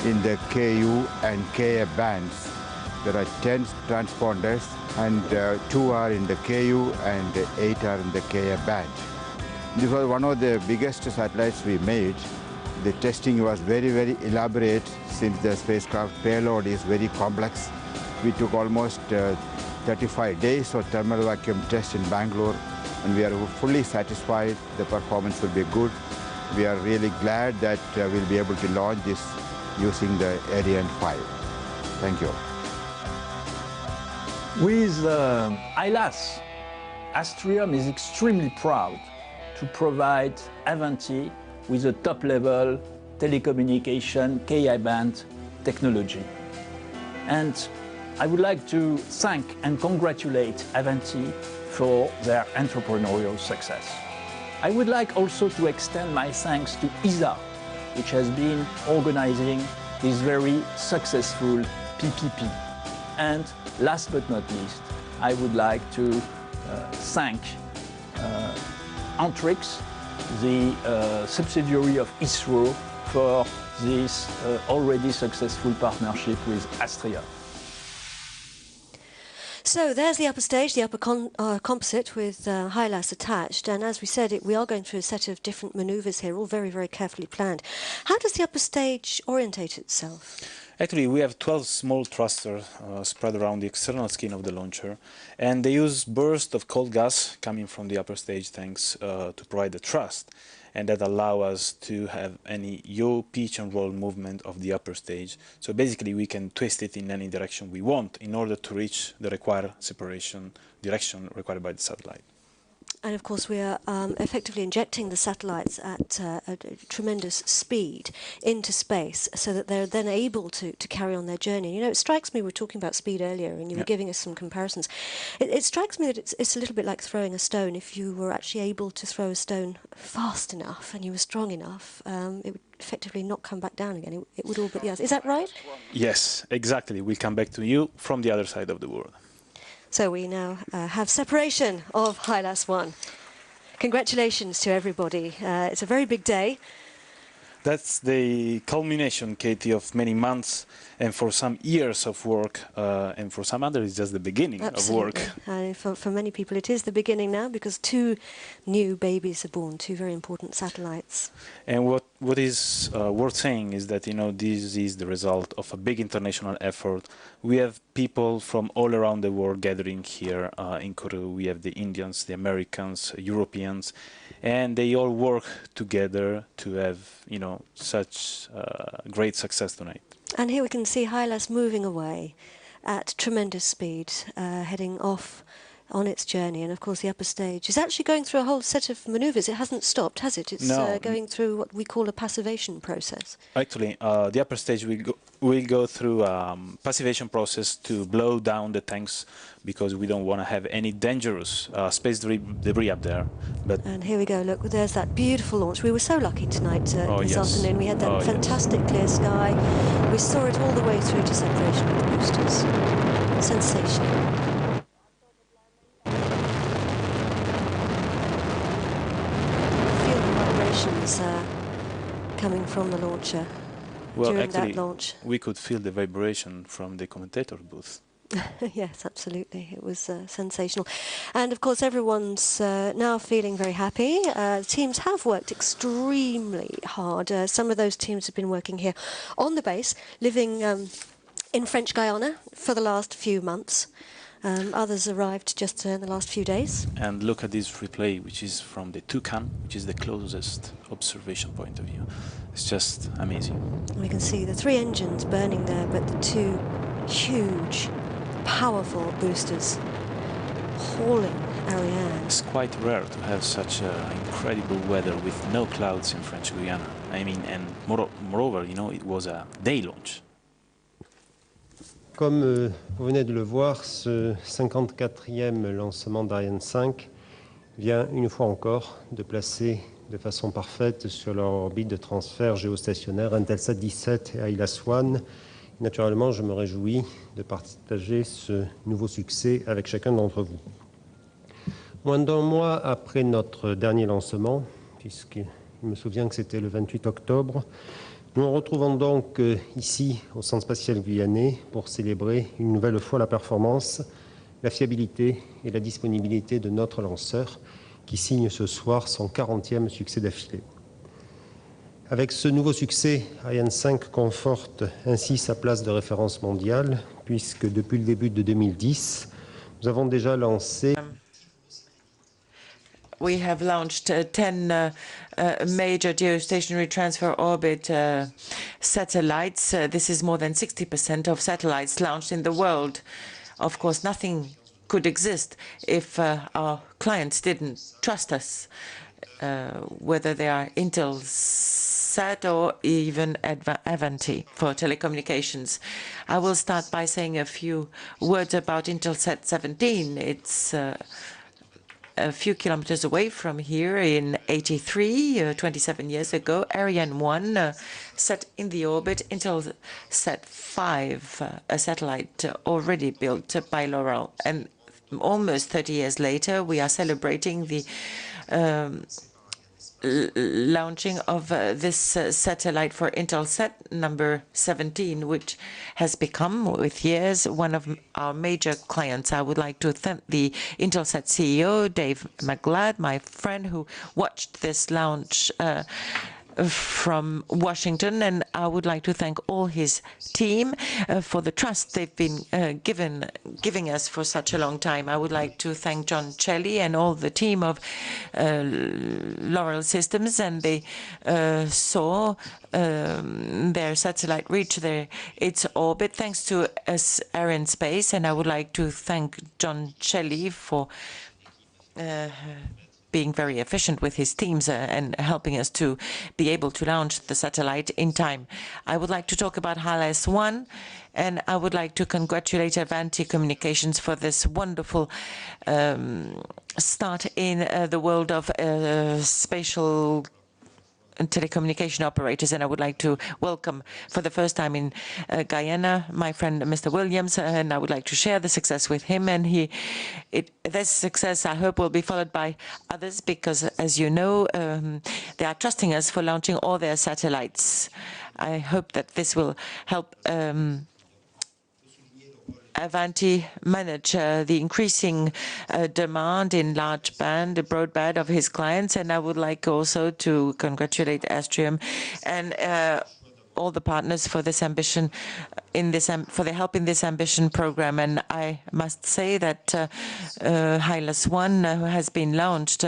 in the KU and KA bands. There are 10 transponders, and 2 are in the KU and 8 are in the KA band. This was one of the biggest satellites we made. The testing was very, very elaborate, since the spacecraft payload is very complex. We took almost 35 days of thermal vacuum test in Bangalore, and we are fully satisfied the performance will be good. We are really glad that we'll be able to launch this using the Ariane 5. Thank you. With HYLAS, Astrium is extremely proud to provide Avanti with a top-level telecommunication Ki-band technology. And I would like to thank and congratulate Avanti for their entrepreneurial success. I would like also to extend my thanks to ESA, which has been organizing this very successful PPP. And last but not least, I would like to thank Antrix, the subsidiary of ISRO, for this already successful partnership with Astrium. So there's the upper stage, the upper composite with HYLAS attached, and as we said, we are going through a set of different manoeuvres here, all very, very carefully planned. How does the upper stage orientate itself? Actually, we have 12 small thrusters spread around the external skin of the launcher, and they use bursts of cold gas coming from the upper stage tanks to provide the thrust, and that allow us to have any yaw, pitch and roll movement of the upper stage. So basically we can twist it in any direction we want in order to reach the required separation direction required by the satellite. And of course we are effectively injecting the satellites at a tremendous speed into space so that they're then able to carry on their journey. You know, it strikes me, we were talking about speed earlier and you were giving us some comparisons. It strikes me that it's a little bit like throwing a stone. If you were actually able to throw a stone fast enough and you were strong enough, it would effectively not come back down again. It would all but yes. Is that right? Yes, exactly. We'll come back to you from the other side of the world. So we now have separation of HYLAS 1. Congratulations to everybody. It's a very big day. That's the culmination, Katie, of many months and for some years of work, and for some others it's just the beginning of work. For many people it is the beginning now, because 2 new babies are born, 2 very important satellites. And what is worth saying is that, you know, this is the result of a big international effort. We have people from all around the world gathering here in Kourou. We have the Indians, the Americans, Europeans, and they all work together to have, you know, such great success tonight. And here we can see HYLAS moving away at tremendous speed, heading off on its journey. And of course the upper stage is actually going through a whole set of manoeuvres. It hasn't stopped, has it? It's going through what we call a passivation process. Actually, the upper stage will go through a passivation process to blow down the tanks, because we don't want to have any dangerous space debris up there. And here we go, look, there's that beautiful launch. We were so lucky tonight, this afternoon. We had that fantastic clear sky. We saw it all the way through to separation with the boosters. Sensational. Feel the vibrations coming from the launcher during that launch. We could feel the vibration from the commentator booth. Yes, absolutely. It was sensational. And of course everyone's now feeling very happy. Teams have worked extremely hard. Some of those teams have been working here on the base, living in French Guiana for the last few months. Others arrived just in the last few days. And look at this replay, which is from the Toucan, which is the closest observation point of view. It's just amazing. We can see the 3 engines burning there, but the 2 huge, powerful boosters hauling Ariane. It's quite rare to have such incredible weather with no clouds in French Guiana. I mean, and moreover, you know, it was a day launch. Comme vous venez de le voir, ce 54e lancement d'Ariane 5 vient une fois encore de placer de façon parfaite sur leur orbite de transfert géostationnaire Intelsat 17 et HYLAS 1. Naturellement, je me réjouis de partager ce nouveau succès avec chacun d'entre vous. Moins d'un mois après notre dernier lancement, puisqu'il me souvient que c'était le 28 octobre, nous nous retrouvons donc ici au Centre spatial guyanais pour célébrer une nouvelle fois la performance, la fiabilité et la disponibilité de notre lanceur qui signe ce soir son 40e succès d'affilée. Avec ce nouveau succès, Ariane 5 conforte ainsi sa place de référence mondiale, puisque depuis le début de 2010, nous avons déjà lancé... We have launched 10 major geostationary transfer orbit satellites. This is more than 60% of satellites launched in the world. Of course, nothing could exist if our clients didn't trust us, whether they are Intelsat or even Avanti for telecommunications. I will start by saying a few words about Intelsat 17. It's a few kilometers away from here in 83, 27 years ago. Ariane 1 set in the orbit. Intelsat 5, a satellite already built by L'Oréal. And almost 30 years later, we are celebrating the launching of this satellite for Intelsat number 17, which has become, with years, one of our major clients. I would like to thank the Intelsat CEO, Dave McGlad, my friend who watched this launch from Washington, and I would like to thank all his team for the trust they've been giving us for such a long time. I would like to thank John Celli and all the team of L'Oréal Systems, and they saw their satellite reach its orbit thanks to Arianespace, and I would like to thank John Celli for being very efficient with his teams and helping us to be able to launch the satellite in time. I would like to talk about HYLAS 1, and I would like to congratulate Avanti Communications for this wonderful start in the world of spatial telecommunication operators, and I would like to welcome for the first time in Guyana my friend Mr. Williams, and I would like to share the success with him. And this success, I hope, will be followed by others, because, as you know, they are trusting us for launching all their satellites. I hope that this will help Avanti manage the increasing demand in large band, broadband of his clients. And I would like also to congratulate Astrium and all the partners for this ambition, for their help in this ambition program. And I must say that HYLAS 1 has been launched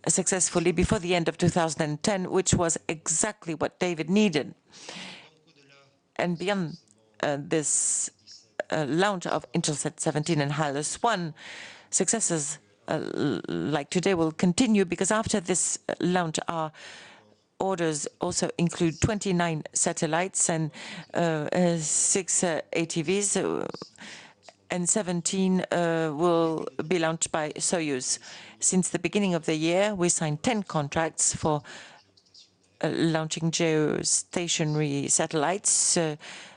successfully before the end of 2010, which was exactly what David needed. And beyond this launch of Intelsat 17 and HYLAS 1, successes like today will continue, because after this launch, our orders also include 29 satellites and 6 ATVs, and 17 will be launched by Soyuz. Since the beginning of the year, we signed 10 contracts for launching geostationary satellites.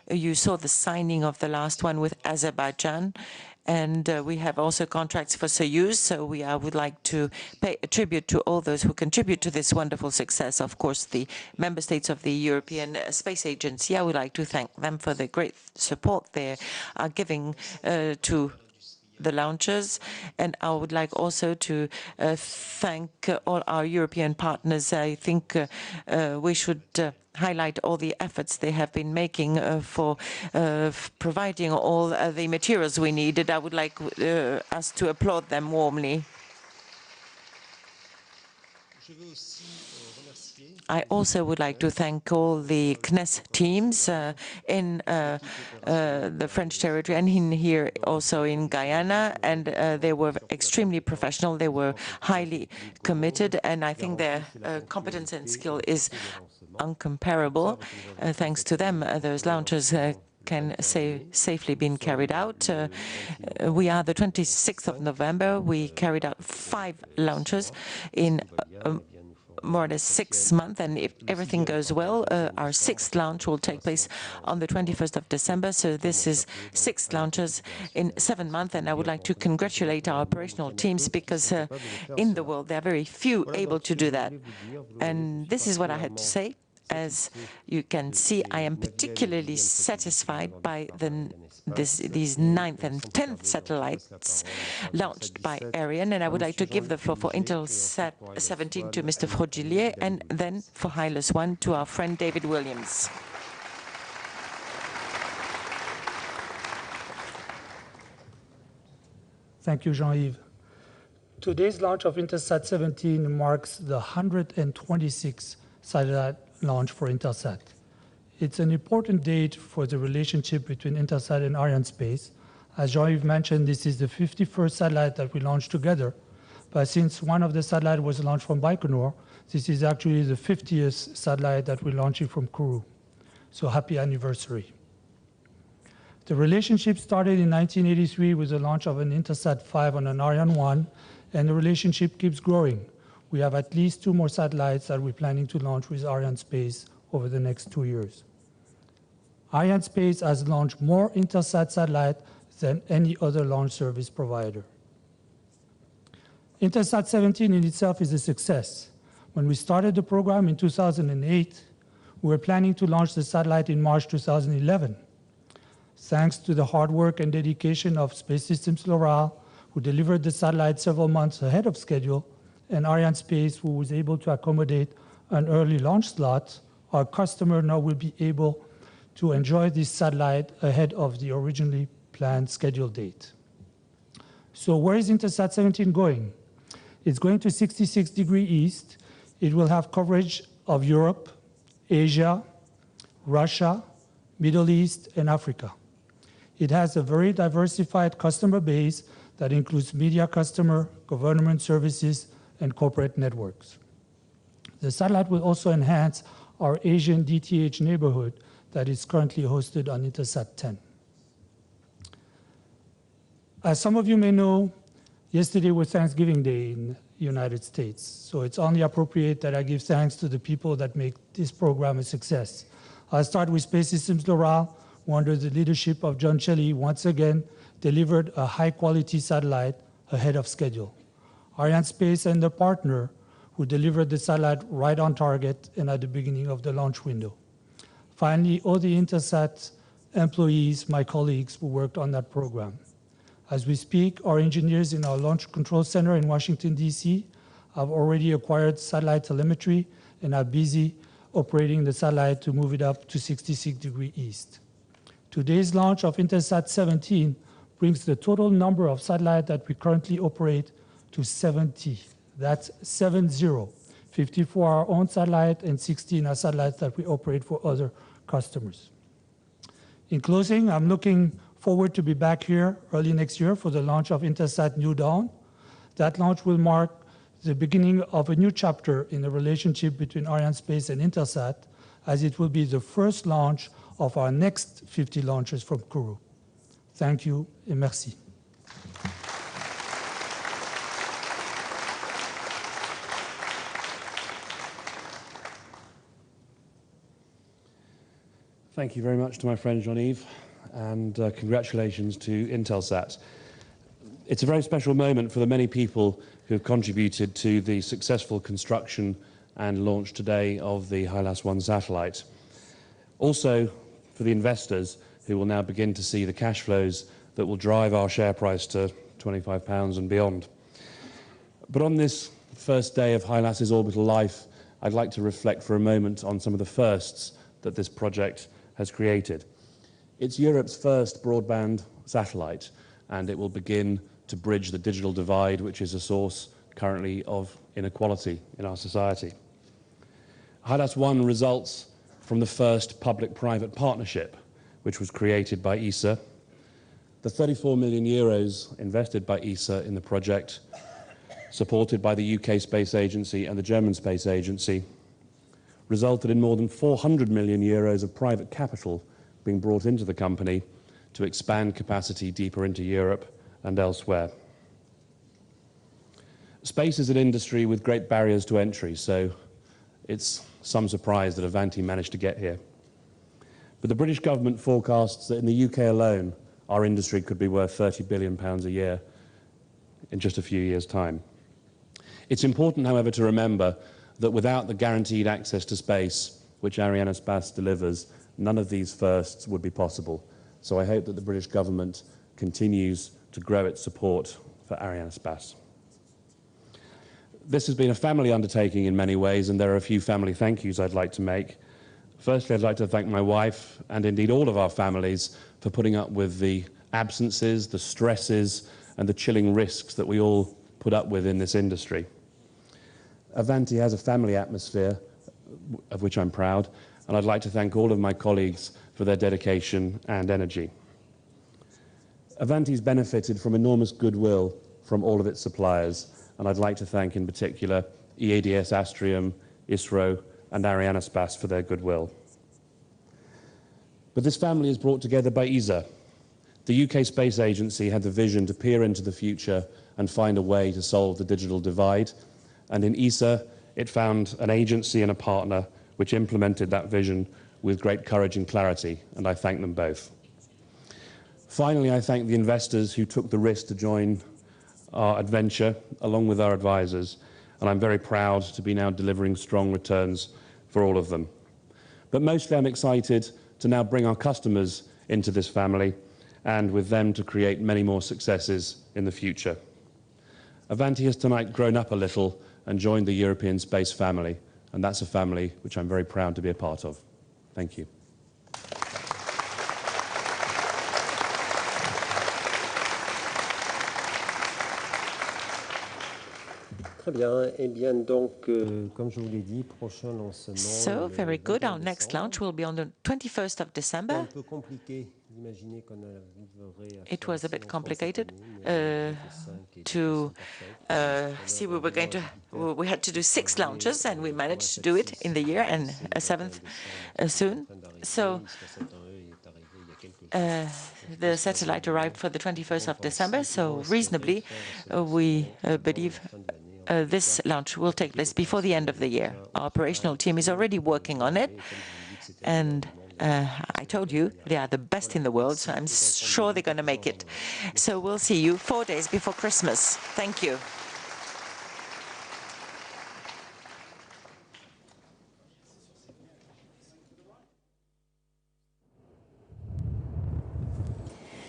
You saw the signing of the last one with Azerbaijan, and we have also contracts for Soyuz. So I would like to pay a tribute to all those who contribute to this wonderful success. Of course, the member states of the European Space Agency, I would like to thank them for the great support they are giving to the launchers. And I would like also to thank all our European partners. I think we should highlight all the efforts they have been making for providing all the materials we needed. I would like us to applaud them warmly. I also would like to thank all the CNES teams in the French territory and here also in Guyana, and they were extremely professional. They were highly committed, and I think their competence and skill is uncomparable. Thanks to them, those launches can safely been carried out. We are the 26th of November. We carried out 5 launches in more or less 6 months, and if everything goes well, our 6th launch will take place on the 21st of December. So this is 6 launches in 7 months, and I would like to congratulate our operational teams, because in the world there are very few able to do that. And this is what I had to say. As you can see, I am particularly satisfied by these 9th and 10th satellites launched by Ariane, and I would like to give the floor for Intelsat 17 to Mr. Frogilier, and then for HYLAS 1 to our friend David Williams. Thank you, Jean-Yves. Today's launch of Intelsat 17 marks the 126th satellite launch for Intelsat. It's an important date for the relationship between Intelsat and Arianespace. As Jean-Yves mentioned, this is the 51st satellite that we launched together. But since one of the satellites was launched from Baikonur, this is actually the 50th satellite that we're launching from Kourou. So happy anniversary. The relationship started in 1983 with the launch of an Intelsat 5 on an Ariane 1, and the relationship keeps growing. We have at least 2 more satellites that we're planning to launch with Arianespace over the next 2 years. Arianespace has launched more Intelsat satellites than any other launch service provider. Intelsat 17 in itself is a success. When we started the program in 2008, we were planning to launch the satellite in March 2011. Thanks to the hard work and dedication of Space Systems Loral, who delivered the satellite several months ahead of schedule, and Arianespace, who was able to accommodate an early launch slot, our customer now will be able to enjoy this satellite ahead of the originally planned scheduled date. So where is Intelsat 17 going? It's going to 66 degrees east. It will have coverage of Europe, Asia, Russia, Middle East, and Africa. It has a very diversified customer base that includes media customer, government services, and corporate networks. The satellite will also enhance our Asian DTH neighborhood that is currently hosted on Intelsat 10. As some of you may know, yesterday was Thanksgiving Day United States. So it's only appropriate that I give thanks to the people that make this program a success. I'll start with Space Systems Loral, who under the leadership of John Shelley once again delivered a high-quality satellite ahead of schedule. Arianespace and the partner who delivered the satellite right on target and at the beginning of the launch window. Finally, all the Intelsat employees, my colleagues who worked on that program. As we speak, our engineers in our Launch Control Center in Washington, D.C. have already acquired satellite telemetry and are busy operating the satellite to move it up to 66 degrees east. Today's launch of Intelsat 17 brings the total number of satellites that we currently operate to 70. That's 70. 54 our own satellite and 16 are satellites that we operate for other customers. In closing, I'm looking forward to be back here early next year for the launch of Intelsat New Dawn. That launch will mark the beginning of a new chapter in the relationship between Arianespace and Intelsat, as it will be the first launch of our next 50 launches from Kourou. Thank you et merci. Thank you very much to my friend Jean-Yves, and congratulations to Intelsat. It's a very special moment for the many people who have contributed to the successful construction and launch today of the HYLAS 1 satellite. Also for the investors who will now begin to see the cash flows that will drive our share price to £25 and beyond. But on this first day of HYLAS's orbital life, I'd like to reflect for a moment on some of the firsts that this project has created. It's Europe's first broadband satellite, and it will begin to bridge the digital divide, which is a source currently of inequality in our society. HYLAS 1 results from the first public-private partnership, which was created by ESA. The 34 million euros invested by ESA in the project, supported by the UK Space Agency and the German Space Agency, resulted in more than 400 million euros of private capital being brought into the company to expand capacity deeper into Europe and elsewhere. Space is an industry with great barriers to entry, so it's some surprise that Avanti managed to get here. But the British government forecasts that in the UK alone, our industry could be worth £30 billion a year in just a few years' time. It's important, however, to remember that without the guaranteed access to space, which Arianespace delivers, none of these firsts would be possible. So I hope that the British government continues to grow its support for Arianespace. This has been a family undertaking in many ways, and there are a few family thank yous I'd like to make. Firstly, I'd like to thank my wife, and indeed all of our families, for putting up with the absences, the stresses, and the chilling risks that we all put up with in this industry. Avanti has a family atmosphere, of which I'm proud, and I'd like to thank all of my colleagues for their dedication and energy. Avanti's benefited from enormous goodwill from all of its suppliers, and I'd like to thank in particular EADS Astrium, ISRO, and Arianespace for their goodwill. But this family is brought together by ESA. The UK Space Agency had the vision to peer into the future and find a way to solve the digital divide. And in ESA, it found an agency and a partner which implemented that vision with great courage and clarity, and I thank them both. Finally, I thank the investors who took the risk to join our adventure, along with our advisors, and I'm very proud to be now delivering strong returns for all of them. But mostly I'm excited to now bring our customers into this family, and with them to create many more successes in the future. Avanti has tonight grown up a little and joined the European space family, and that's a family which I'm very proud to be a part of. Thank you. So, very good. Our next launch will be on the 21st of December. It was a bit complicated to see we had to do 6 launches, and we managed to do it in the year, and a 7th soon. So the satellite arrived for the 21st of December, so reasonably we believe this launch will take place before the end of the year. Our operational team is already working on it, and I told you they are the best in the world, so I'm sure they're going to make it. So we'll see you 4 days before Christmas. Thank you.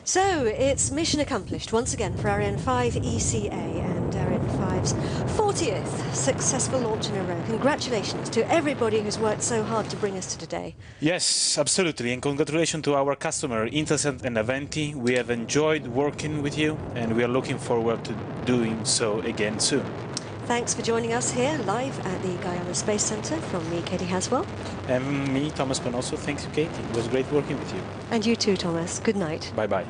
So it's mission accomplished once again for Ariane 5 ECA and Ariane 5's 40th successful launch in a row. Congratulations to everybody who's worked so hard to bring us to today. Yes, absolutely, and congratulations to our customer Intelsat and Avanti. We have enjoyed working with you, and we are looking forward to doing so again soon. Thanks for joining us here live at the Guyana Space Centre from me, Katie Haswell. And me, Thomas Panosso. Thanks you, Katie. It was great working with you. And you too, Thomas. Good night. Bye-bye.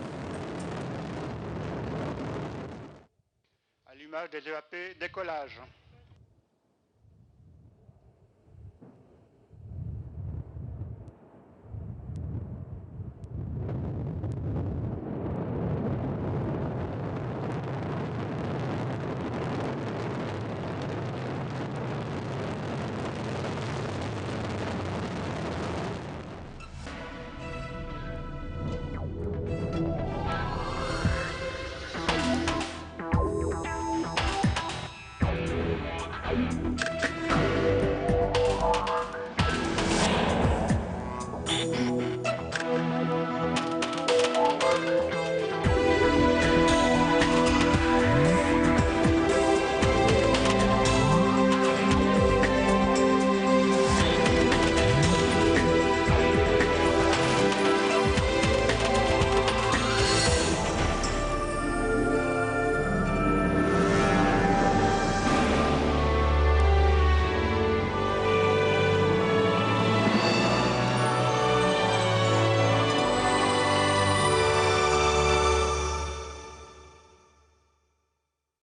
Allumage des EAP, décollage.